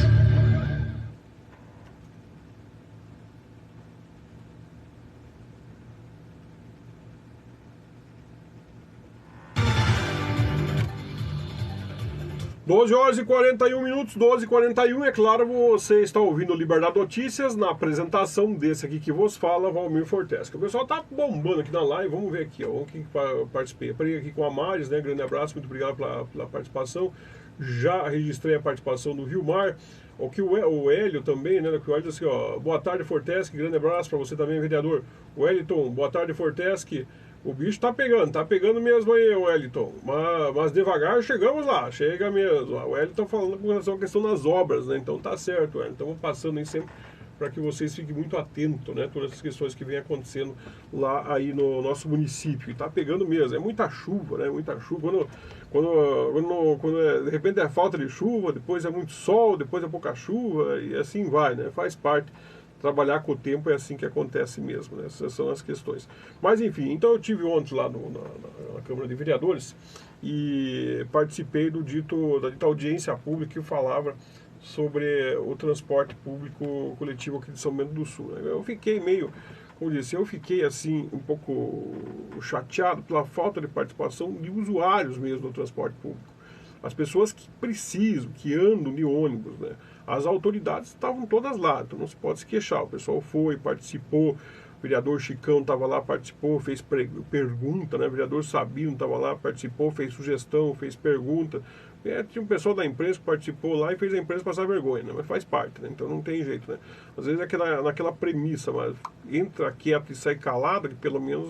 Doze horas e 41 minutos, 12h41, é claro, você está ouvindo Liberdade Notícias, na apresentação desse aqui que vos fala, Valmir Fortesca. O pessoal tá bombando aqui na live, vamos ver aqui, ó, quem participei. Parei aqui com a Maris, né, grande abraço, muito obrigado pela participação. Já registrei a participação do Vilmar, o Hélio também, né, que o Hélio disse assim, ó, boa tarde Fortesca, grande abraço para você também, vereador. O Wellington, boa tarde Fortesca. O bicho tá pegando mesmo aí, Wellington. Mas devagar chegamos lá, chega mesmo. O Wellington falando com relação à questão das obras, né? Então tá certo, Wellington. Estamos passando aí sempre para que vocês fiquem muito atentos, né? Todas as questões que vêm acontecendo lá aí no nosso município. E tá pegando mesmo, é muita chuva, né? Muita chuva. Quando de repente é falta de chuva, depois é muito sol, depois é pouca chuva, e assim vai, né? Faz parte. Trabalhar com o tempo é assim que acontece mesmo, né? Essas são as questões. Mas enfim, então eu tive ontem lá na Câmara de Vereadores e participei da dita audiência pública que falava sobre o transporte público coletivo aqui de São Bento do Sul, né? Eu fiquei meio, como eu disse, assim um pouco chateado pela falta de participação de usuários mesmo do transporte público. As pessoas que precisam, que andam de ônibus, né? As autoridades estavam todas lá, então não se pode se queixar. O pessoal foi, participou, vereador Chicão estava lá, participou, fez pergunta, né? O vereador Sabino estava lá, participou, fez sugestão, fez pergunta. Tinha um pessoal da empresa que participou lá e fez a empresa passar vergonha, né? Mas faz parte, né? Então não tem jeito, né? Às vezes é naquela premissa, mas entra quieto e sai calado, que pelo menos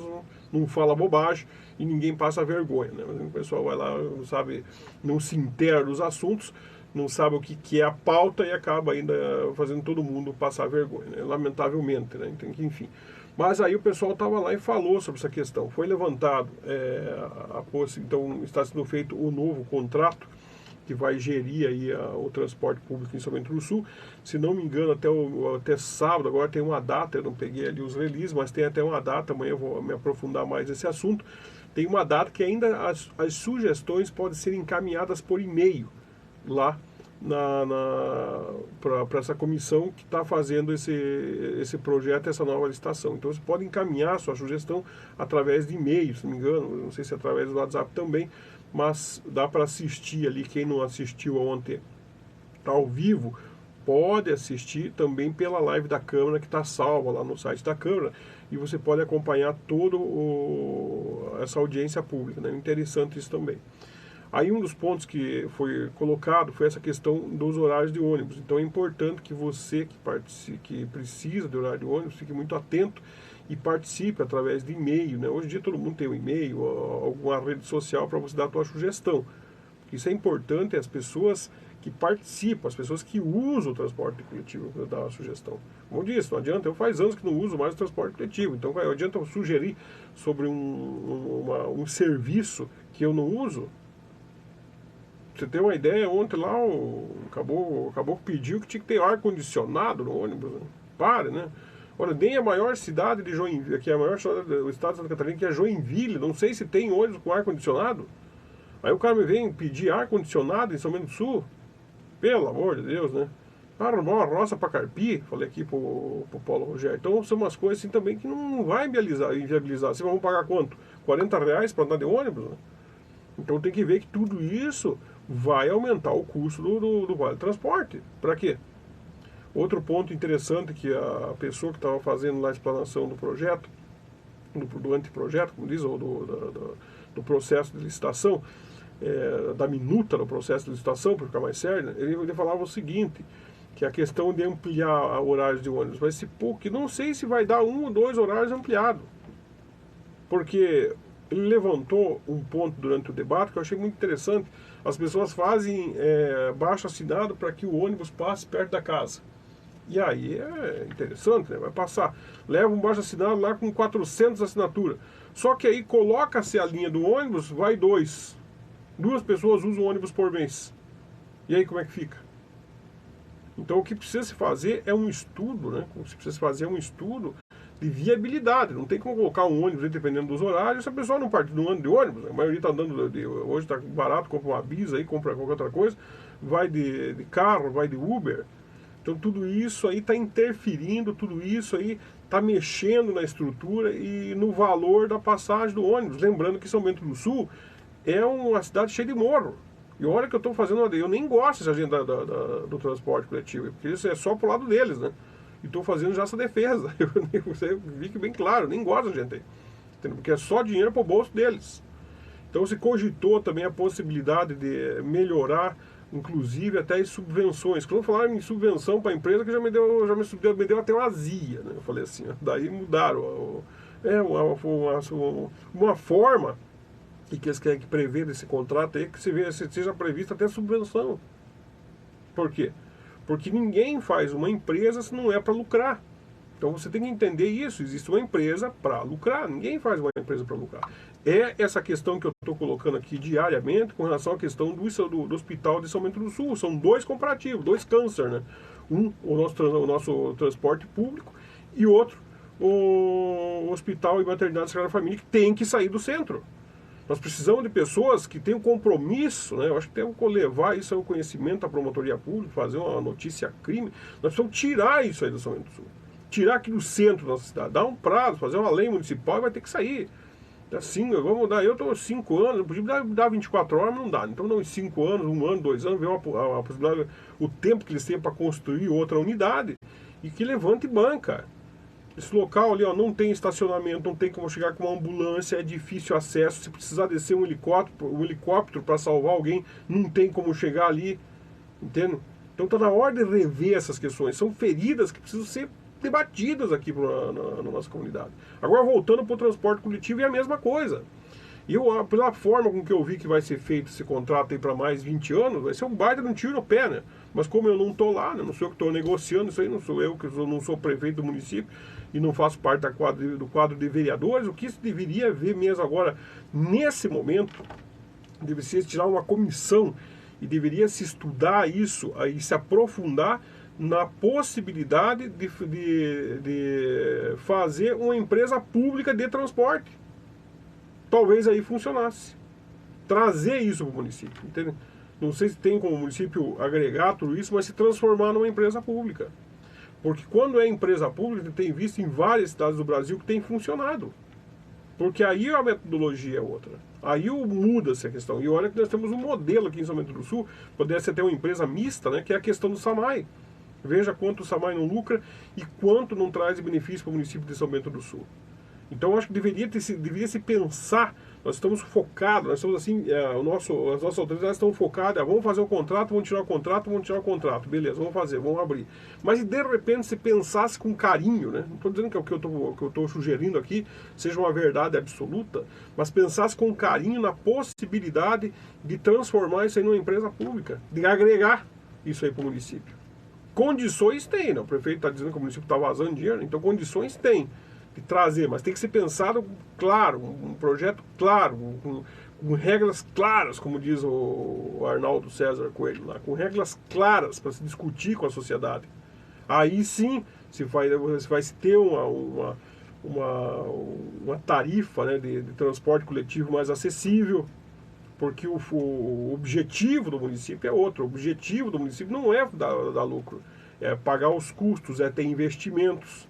não fala bobagem e ninguém passa vergonha, né? Mas o pessoal vai lá, não sabe, não se inteira dos assuntos, não sabe o que é a pauta e acaba ainda fazendo todo mundo passar vergonha, né? Lamentavelmente, né? Então, enfim. Mas aí o pessoal estava lá e falou sobre essa questão. Foi levantado, então está sendo feito o novo contrato que vai gerir aí o transporte público em São Bento do Sul. Se não me engano, até sábado, agora tem uma data, eu não peguei ali os releases, mas tem até uma data, amanhã eu vou me aprofundar mais nesse assunto. Tem uma data que ainda as sugestões podem ser encaminhadas por e-mail lá para essa comissão que está fazendo esse projeto, essa nova licitação. Então você pode encaminhar a sua sugestão através de e-mail, se não me engano, não sei se é através do WhatsApp também, mas dá para assistir ali, quem não assistiu ontem ao vivo, pode assistir também pela live da Câmara, que está salva lá no site da Câmara, e você pode acompanhar toda essa audiência pública, né? Interessante isso também. Aí um dos pontos que foi colocado foi essa questão dos horários de ônibus. Então é importante que você que precisa de horário de ônibus fique muito atento e participe através de e-mail, né? Hoje em dia todo mundo tem um e-mail, alguma rede social para você dar a sua sugestão. Isso é importante, as pessoas que participam, as pessoas que usam o transporte coletivo para dar a sugestão. Como eu disse, não adianta, eu faz anos que não uso mais o transporte coletivo, então não adianta eu sugerir sobre um serviço que eu não uso. Você tem uma ideia, ontem lá acabou pediu que tinha que ter ar-condicionado no ônibus, né? Para, né? Olha, nem a maior cidade de Joinville, que é a maior cidade do estado de Santa Catarina, que é Joinville, não sei se tem ônibus com ar-condicionado. Aí o cara me vem pedir ar-condicionado em São Bento do Sul. Pelo amor de Deus, né? Arrumar uma roça para carpir, falei aqui pro Paulo Rogério. Então são umas coisas assim também que não vai inviabilizar. Vocês vão pagar quanto? R$40 para andar de ônibus, né? Então tem que ver que tudo isso vai aumentar o custo do Vale Transporte. Para quê? Outro ponto interessante que a pessoa que estava fazendo lá a explanação do projeto, do anteprojeto, como diz, ou do processo de licitação, da minuta do processo de licitação, para ficar mais sério, né? Ele falava o seguinte, que a questão de ampliar horários de ônibus vai ser pouco, não sei se vai dar 1 ou 2 horários ampliados, porque ele levantou um ponto durante o debate que eu achei muito interessante. As pessoas fazem baixo assinado para que o ônibus passe perto da casa. E aí é interessante, né? Vai passar. Leva um baixo assinado lá com 400 assinaturas. Só que aí coloca-se a linha do ônibus, vai 2. 2 pessoas usam o ônibus por mês. E aí como é que fica? Então o que precisa se fazer é um estudo, né? O que precisa fazer é um estudo de viabilidade. Não tem como colocar um ônibus aí, dependendo dos horários, se a pessoa não parte do ano de ônibus. A maioria está andando, hoje está barato, compra uma Bis aí, compra qualquer outra coisa, vai de carro, vai de Uber. Então tudo isso aí está interferindo, tudo isso aí está mexendo na estrutura e no valor da passagem do ônibus. Lembrando que São Bento do Sul é uma cidade cheia de morro. E olha que eu estou fazendo, eu nem gosto dessa gente do transporte coletivo, porque isso é só pro lado deles, né? E estou fazendo já essa defesa. Eu fique bem claro, nem gosto da gente aí. Entendeu? Porque é só dinheiro para o bolso deles. Então se cogitou também a possibilidade de melhorar, inclusive até as subvenções. Quando falaram em subvenção para a empresa, que já me deu até uma azia, né? Eu falei assim, daí mudaram. Uma forma que eles querem que prevê desse contrato aí, que seja prevista até subvenção. Por quê? Porque ninguém faz uma empresa se não é para lucrar. Então você tem que entender isso. Existe uma empresa para lucrar. Ninguém faz uma empresa para lucrar. É essa questão que eu estou colocando aqui diariamente com relação à questão do Hospital de São Bento do Sul. São 2 comparativos, 2 câncer, né? Um, o nosso transporte público, e outro, o Hospital e Maternidade Sagrada Família, que tem que sair do centro. Nós precisamos de pessoas que tenham compromisso, né? Eu acho que temos que levar isso ao conhecimento da promotoria pública, fazer uma notícia crime. Nós precisamos tirar isso aí do São Bento do Sul. Tirar aqui do centro da nossa cidade. Dar um prazo, fazer uma lei municipal e vai ter que sair. Assim, vamos dar, eu estou 5 anos, eu podia dar 24 horas, mas não dá. Então, em 5 anos, 1 ano, 2 anos, ver a possibilidade, o tempo que eles têm para construir outra unidade e que levante banca. Esse local ali, ó, não tem estacionamento, não tem como chegar com uma ambulância, é difícil acesso. Se precisar descer um helicóptero para salvar alguém, não tem como chegar ali, entende? Então está na hora de rever essas questões. São feridas que precisam ser debatidas aqui na nossa comunidade. Agora, voltando para o transporte coletivo, é a mesma coisa. E eu, pela forma com que eu vi que vai ser feito esse contrato aí para mais 20 anos, vai ser um baita de um tiro no pé, né? Mas como eu não estou lá, né? Não sou eu que estou negociando isso aí, não sou eu que não sou prefeito do município e não faço parte do quadro de vereadores, o que se deveria ver mesmo agora, nesse momento, deveria se tirar uma comissão e deveria se estudar isso, aí se aprofundar na possibilidade de fazer uma empresa pública de transporte. Talvez aí funcionasse. Trazer isso para o município, entende? Não sei se tem como o município agregar tudo isso, mas se transformar numa empresa pública. Porque quando é empresa pública, tem visto em várias cidades do Brasil que tem funcionado. Porque aí a metodologia é outra. Aí muda-se a questão. E olha que nós temos um modelo aqui em São Bento do Sul, pudesse ter uma empresa mista, né, que é a questão do SAMAI. Veja quanto o SAMAI não lucra e quanto não traz benefício para o município de São Bento do Sul. Então eu acho que deveria se pensar, nós estamos focados, nós estamos assim, as nossas autoridades estão focadas, vamos fazer o contrato, vamos tirar o contrato, beleza, vamos fazer, vamos abrir. Mas de repente se pensasse com carinho, né? Não estou dizendo que o que eu estou sugerindo aqui seja uma verdade absoluta, mas pensasse com carinho na possibilidade de transformar isso aí numa empresa pública, de agregar isso aí para o município. Condições tem, né? O prefeito está dizendo que o município está vazando dinheiro, então condições tem de trazer, mas tem que ser pensado claro, um projeto claro, com regras claras, como diz o Arnaldo César Coelho lá, com regras claras para se discutir com a sociedade. Aí sim se vai se ter uma tarifa, né, de transporte coletivo mais acessível, porque o objetivo do município é outro. O objetivo do município não é dar lucro, é pagar os custos, é ter investimentos.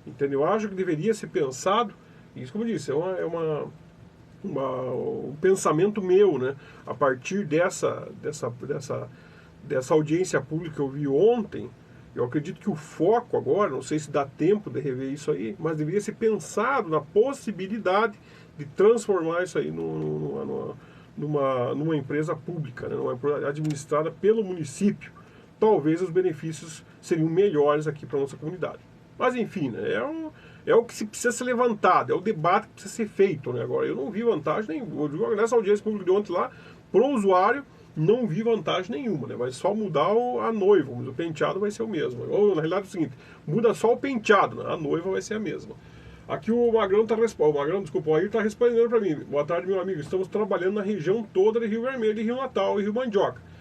Entendeu? Eu acho que deveria ser pensado, isso como eu disse, um pensamento meu, né? A partir dessa audiência pública que eu vi ontem, eu acredito que o foco agora, não sei se dá tempo de rever isso aí, mas deveria ser pensado na possibilidade de transformar isso aí numa empresa pública, né? Numa empresa administrada pelo município. Talvez os benefícios seriam melhores aqui para a nossa comunidade. Mas enfim, né, é o que precisa ser levantado, é o debate que precisa ser feito, né? Agora, eu não vi vantagem nenhuma. Nessa audiência pública de ontem lá, para o usuário, não vi vantagem nenhuma, né? Vai só mudar a noiva, mas o penteado vai ser o mesmo. Ou, na realidade, é o seguinte, muda só o penteado, né? A noiva vai ser a mesma. Aqui o Magrão está respondendo, o Air está respondendo para mim. Boa tarde, meu amigo. Estamos trabalhando na região toda de Rio Vermelho, Rio Natal e Rio Mandioca.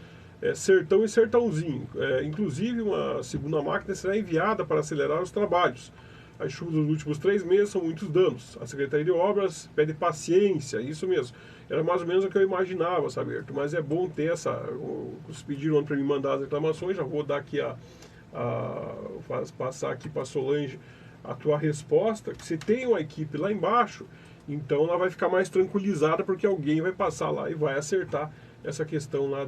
Sertão e Sertãozinho. Inclusive, uma segunda máquina será enviada para acelerar os trabalhos. As chuvas dos últimos 3 meses são muitos danos. A Secretaria de Obras pede paciência, isso mesmo. Era mais ou menos o que eu imaginava, sabe, Arthur? Mas é bom ter Vocês pediram para me mandar as reclamações, já vou dar aqui passar aqui para a Solange a tua resposta. Que se tem uma equipe lá embaixo, então ela vai ficar mais tranquilizada, porque alguém vai passar lá e vai acertar essa questão lá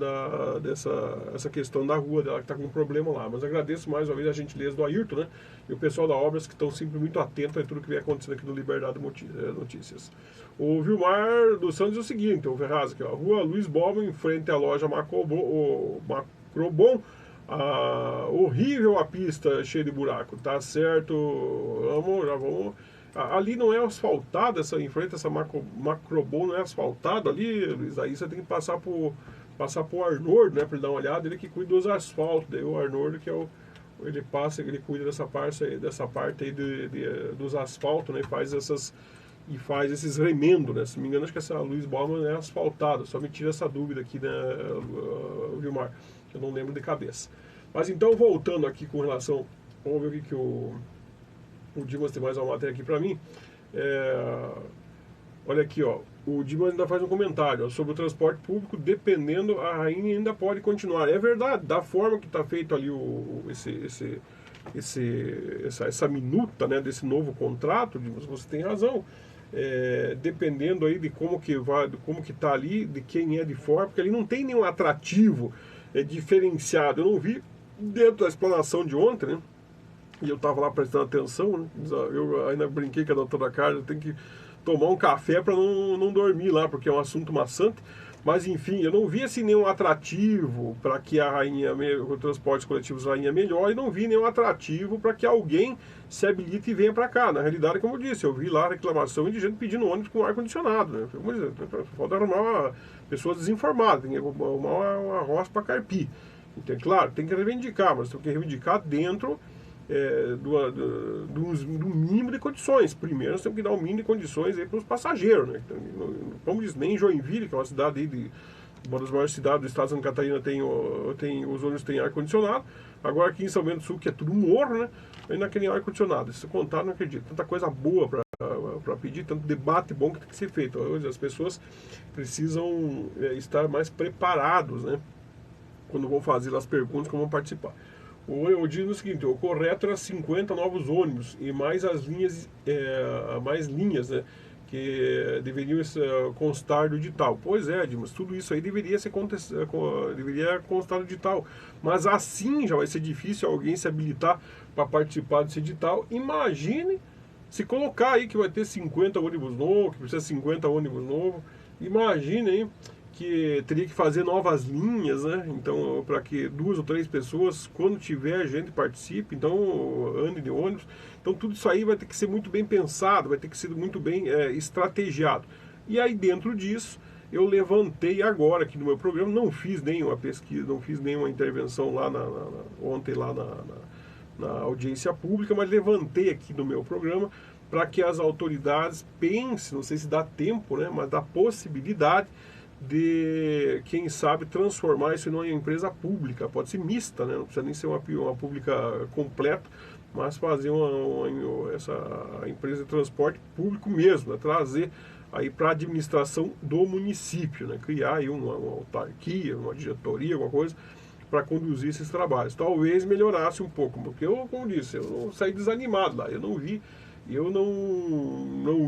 essa questão da rua dela que está com um problema lá. Mas agradeço mais uma vez a gentileza do Ayrton, né? E o pessoal da Obras que estão sempre muito atentos a tudo que vem acontecendo aqui no Liberdade Notícias. O Vilmar dos Santos é o seguinte, o Ferraz aqui, ó, Rua Luiz Bobo, em frente à loja Macrobon, horrível a pista cheia de buraco, tá certo, já vamos... Ali não é asfaltado, em frente a essa Macrobon não é asfaltado ali, Luiz, aí você tem que passar pro Arnoldo, né, para ele dar uma olhada, ele que cuida dos asfaltos, daí o Arnoldo que é ele cuida dessa parte aí dos asfaltos, né, e faz esses remendos, né, se não me engano acho que essa Luiz Bauman é asfaltada, só me tira essa dúvida aqui, né, Vilmar, que eu não lembro de cabeça. Mas então, voltando aqui com relação, vamos ver o que o Dimas tem mais uma matéria aqui para mim. Olha aqui, ó, o Dimas ainda faz um comentário sobre o transporte público, dependendo, a rainha ainda pode continuar. É verdade, da forma que está feito ali essa minuta, né, desse novo contrato, Dimas, você tem razão. Dependendo aí de como que está ali, de quem é de fora, porque ali não tem nenhum atrativo diferenciado. Eu não vi dentro da explanação de ontem, né? e eu estava lá prestando atenção, né? Eu ainda brinquei com a doutora Carla, tem que tomar um café para não dormir lá, porque é um assunto maçante. Mas enfim, eu não vi assim, nenhum atrativo para que o transporte coletivo Rainha melhore, e não vi nenhum atrativo para que alguém se habilite e venha para cá. Na realidade, como eu disse, eu vi lá reclamação de gente pedindo ônibus com ar-condicionado. Né? Falta arrumar pessoas desinformadas, tem que arrumar uma roça para carpir. Então, claro, tem que reivindicar, mas tem que reivindicar dentro do mínimo de condições. Primeiro, nós temos que dar um mínimo de condições para os passageiros. Né? Então, como diz, nem Joinville, que é uma cidade aí uma das maiores cidades do estado de Santa Catarina, os ônibus têm ar-condicionado. Agora aqui em São Bento do Sul, que é tudo morro, né? Ainda querem ar-condicionado. Se contar, não acredito. Tanta coisa boa para pedir, tanto debate bom que tem que ser feito. Hoje as pessoas precisam estar mais preparados, né? Quando vão fazer as perguntas, como vão participar. Eu digo o seguinte, o correto era 50 novos ônibus e mais as linhas, linhas, né, que deveriam constar do edital. Pois é, mas tudo isso aí deveria constar do edital. Mas assim já vai ser difícil alguém se habilitar para participar desse edital. Imagine se colocar aí que vai ter 50 ônibus novos, que precisa de 50 ônibus novos. Imagine aí que teria que fazer novas linhas, né? Então, para que 2 ou 3 pessoas, quando tiver gente, participe, então, ande de ônibus. Então, tudo isso aí vai ter que ser muito bem pensado, vai ter que ser muito bem estrategiado. E aí, dentro disso, eu levantei agora aqui no meu programa, não fiz nenhuma pesquisa, não fiz nenhuma intervenção lá ontem lá na audiência pública, mas levantei aqui no meu programa para que as autoridades pensem, não sei se dá tempo, né? Mas dá possibilidade de, quem sabe, transformar isso em uma empresa pública. Pode ser mista, né? Não precisa nem ser uma pública completa, mas fazer essa empresa de transporte público mesmo, né? Trazer aí para a administração do município, né? Criar aí uma autarquia, uma diretoria, alguma coisa, para conduzir esses trabalhos. Talvez melhorasse um pouco, porque eu, como disse, eu saí desanimado lá, eu não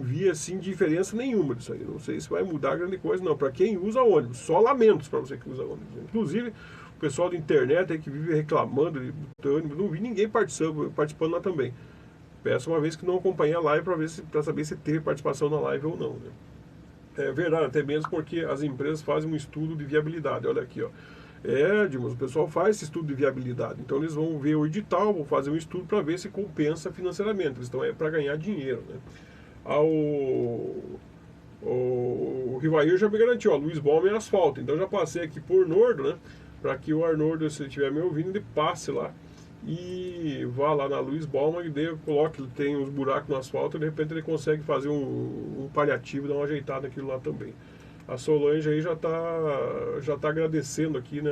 vi assim diferença nenhuma disso aí. Não sei se vai mudar grande coisa, não. Para quem usa ônibus, só lamentos para você que usa ônibus. Inclusive, o pessoal da internet aí que vive reclamando de ônibus, não vi ninguém participando lá também. Peço uma vez que não acompanhei a live para saber se teve participação na live ou não. Né? É verdade, até mesmo porque as empresas fazem um estudo de viabilidade. Olha aqui, ó. Dilma, o pessoal faz esse estudo de viabilidade. Então eles vão ver o edital, vão fazer um estudo para ver se compensa financeiramente. Eles estão para ganhar dinheiro. Né? O Rivair já me garantiu, ó, Luiz Balma é asfalto. Então já passei aqui por Nordo, né? Para que o Arnoldo, se ele estiver me ouvindo, ele passe lá e vá lá na Luiz Balma e coloque, ele tem uns buracos no asfalto e de repente ele consegue fazer um paliativo, dar uma ajeitada naquilo lá também. A Solange aí já tá agradecendo aqui, né,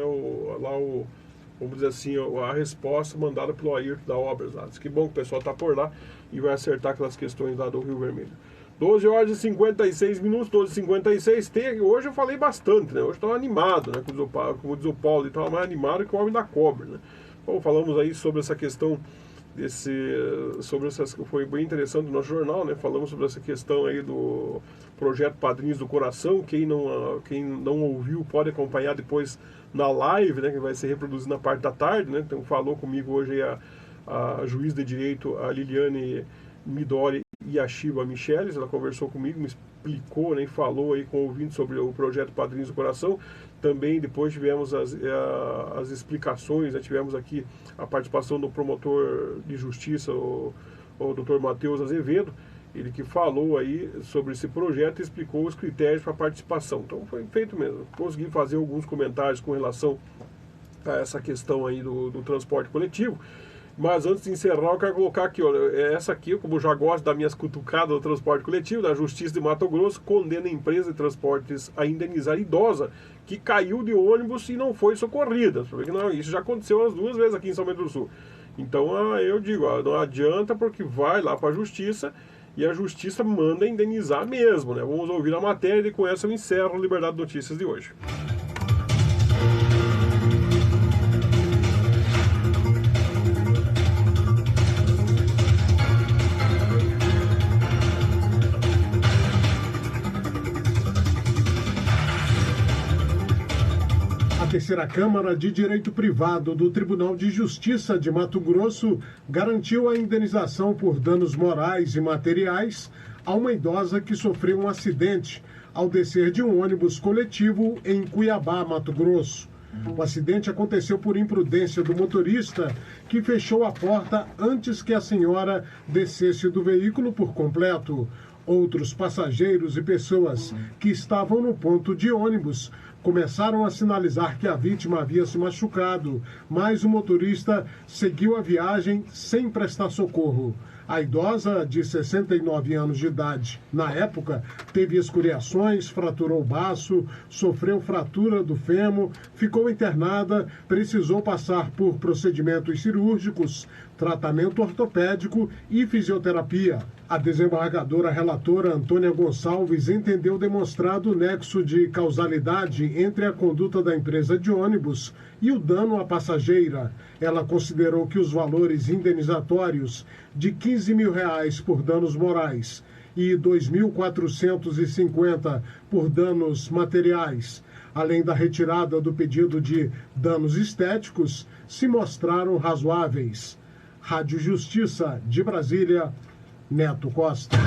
vamos dizer assim, a resposta mandada pelo Ayrton da Obras lá. Diz que bom que o pessoal tá por lá e vai acertar aquelas questões lá do Rio Vermelho. 12 horas e 56 minutos, 12h56. Hoje eu falei bastante, né? Hoje estou animado, né? Como diz o Paulo, estava mais animado que o homem da cobra, né? Bom, falamos aí sobre essa questão foi bem interessante no nosso jornal, né? Falamos sobre essa questão aí do projeto Padrinhos do Coração. Quem não ouviu pode acompanhar depois na live, né? Que vai ser reproduzido na parte da tarde, né? Então falou comigo hoje aí a juiz de direito, a Liliane Midori e a Shiva Micheles. Ela conversou comigo, me explicou, né? E falou aí com o ouvinte sobre o projeto Padrinhos do Coração. Também depois tivemos as explicações, né? Tivemos aqui a participação do promotor de justiça, o Dr. Matheus Azevedo, ele que falou aí sobre esse projeto e explicou os critérios para participação. Então foi feito mesmo. Consegui fazer alguns comentários com relação a essa questão aí do transporte coletivo. Mas antes de encerrar, eu quero colocar aqui, ó, essa aqui, como eu já gosto das minhas cutucadas do transporte coletivo, da Justiça de Mato Grosso condena a empresa de transportes a indenizar idosa que caiu de ônibus e não foi socorrida. Isso já aconteceu as 2 vezes aqui em São Bento do Sul. Então eu digo, não adianta, porque vai lá para a Justiça e a Justiça manda indenizar mesmo, né? Vamos ouvir a matéria e com essa eu encerro a Liberdade Notícias de hoje. terceira Câmara de Direito Privado do Tribunal de Justiça de Mato Grosso garantiu a indenização por danos morais e materiais a uma idosa que sofreu um acidente ao descer de um ônibus coletivo em Cuiabá, Mato Grosso. O acidente aconteceu por imprudência do motorista, que fechou a porta antes que a senhora descesse do veículo por completo. Outros passageiros e pessoas que estavam no ponto de ônibus começaram a sinalizar que a vítima havia se machucado, mas o motorista seguiu a viagem sem prestar socorro. A idosa, de 69 anos de idade, na época, teve escoriações, fraturou o baço, sofreu fratura do fêmur, ficou internada, precisou passar por procedimentos cirúrgicos, tratamento ortopédico e fisioterapia. A desembargadora relatora Antônia Gonçalves entendeu demonstrado o nexo de causalidade entre a conduta da empresa de ônibus e o dano à passageira. Ela considerou que os valores indenizatórios de R$15 mil por danos morais e R$ 2.450 por danos materiais, além da retirada do pedido de danos estéticos, se mostraram razoáveis. Rádio Justiça de Brasília, Neto Costa.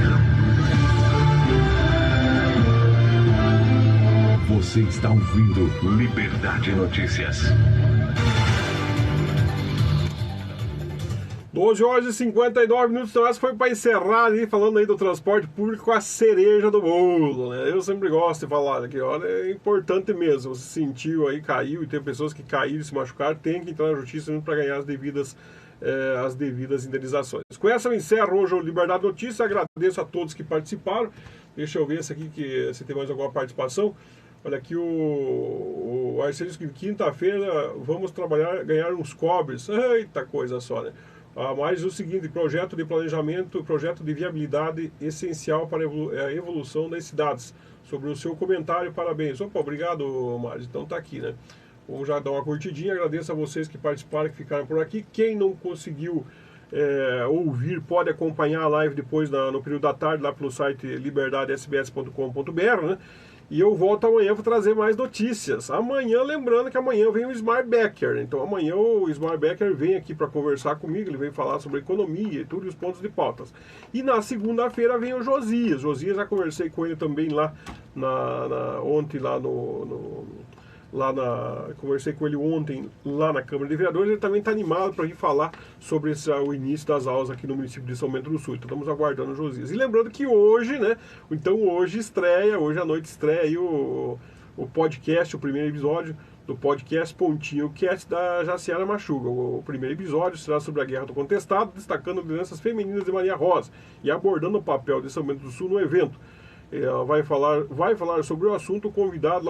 Você está ouvindo Liberdade Notícias. 12 horas e 59 minutos, então essa foi para encerrar ali, falando aí do transporte público com a cereja do bolo, né? Eu sempre gosto de falar aqui, olha, é importante mesmo, você sentiu aí, caiu, e tem pessoas que caíram e se machucaram, tem que entrar na justiça para ganhar as devidas indenizações. Com essa eu encerro hoje o Liberdade Notícias, agradeço a todos que participaram. Deixa eu ver se tem mais alguma participação. Olha aqui o Arcelo disse que quinta-feira vamos ganhar uns cobres. Eita coisa só, né? Mas o seguinte, projeto de planejamento, projeto de viabilidade essencial para a evolução das cidades. Sobre o seu comentário, parabéns. Opa, obrigado, Mário. Então tá aqui, né? Vamos já dar uma curtidinha, agradeço a vocês que participaram, que ficaram por aqui. Quem não conseguiu ouvir, pode acompanhar a live depois no período da tarde, lá pelo site liberdadesbs.com.br, né? E eu volto amanhã para trazer mais notícias. Amanhã, lembrando que amanhã vem o Ismar Becker. Então amanhã o Ismar Becker vem aqui para conversar comigo, ele vem falar sobre economia e tudo, os pontos de pautas. E na segunda-feira vem o Josias. Josias, já conversei com ele também lá ontem, conversei com ele ontem lá na Câmara de Vereadores. Ele também está animado para vir falar sobre o início das aulas aqui no município de São Bento do Sul. Então estamos aguardando o Josias. E lembrando que hoje, né? Então hoje à noite estreia aí o podcast, o primeiro episódio do podcast Pontinho Cast da Jaciara Machuga. O primeiro episódio será sobre a Guerra do Contestado, destacando lideranças femininas de Maria Rosa e abordando o papel de São Bento do Sul no evento. Vai falar sobre o assunto o convidado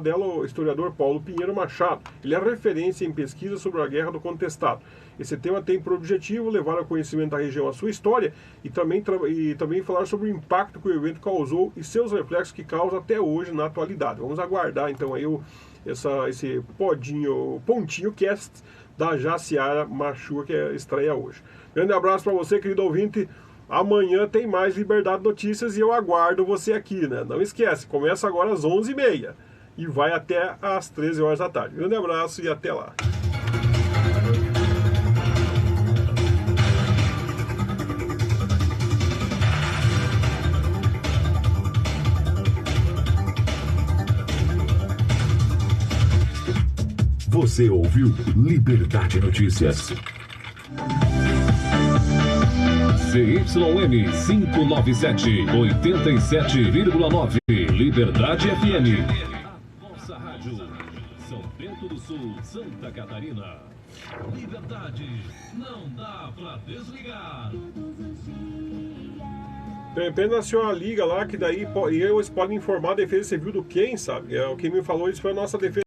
dela, o historiador Paulo Pinheiro Machado. Ele é referência em pesquisa sobre a Guerra do Contestado. Esse tema tem por objetivo levar ao conhecimento da região a sua história e também falar sobre o impacto que o evento causou e seus reflexos que causa até hoje na atualidade. Vamos aguardar então aí esse Pontinho Cast da Jaciara Machuga, que estreia hoje. Grande abraço para você, querido ouvinte. Amanhã tem mais Liberdade Notícias e eu aguardo você aqui, né? Não esquece, começa agora às 11h30 e vai até às 13 horas da tarde. Grande abraço e até lá. Você ouviu Liberdade Notícias. CYM 597, 87,9. Liberdade FM. A nossa rádio. São Bento do Sul, Santa Catarina. Liberdade. Não dá pra desligar. Depende da senhora liga lá, que daí eles podem informar a Defesa Civil do quem, sabe? Quem me falou isso foi a nossa Defesa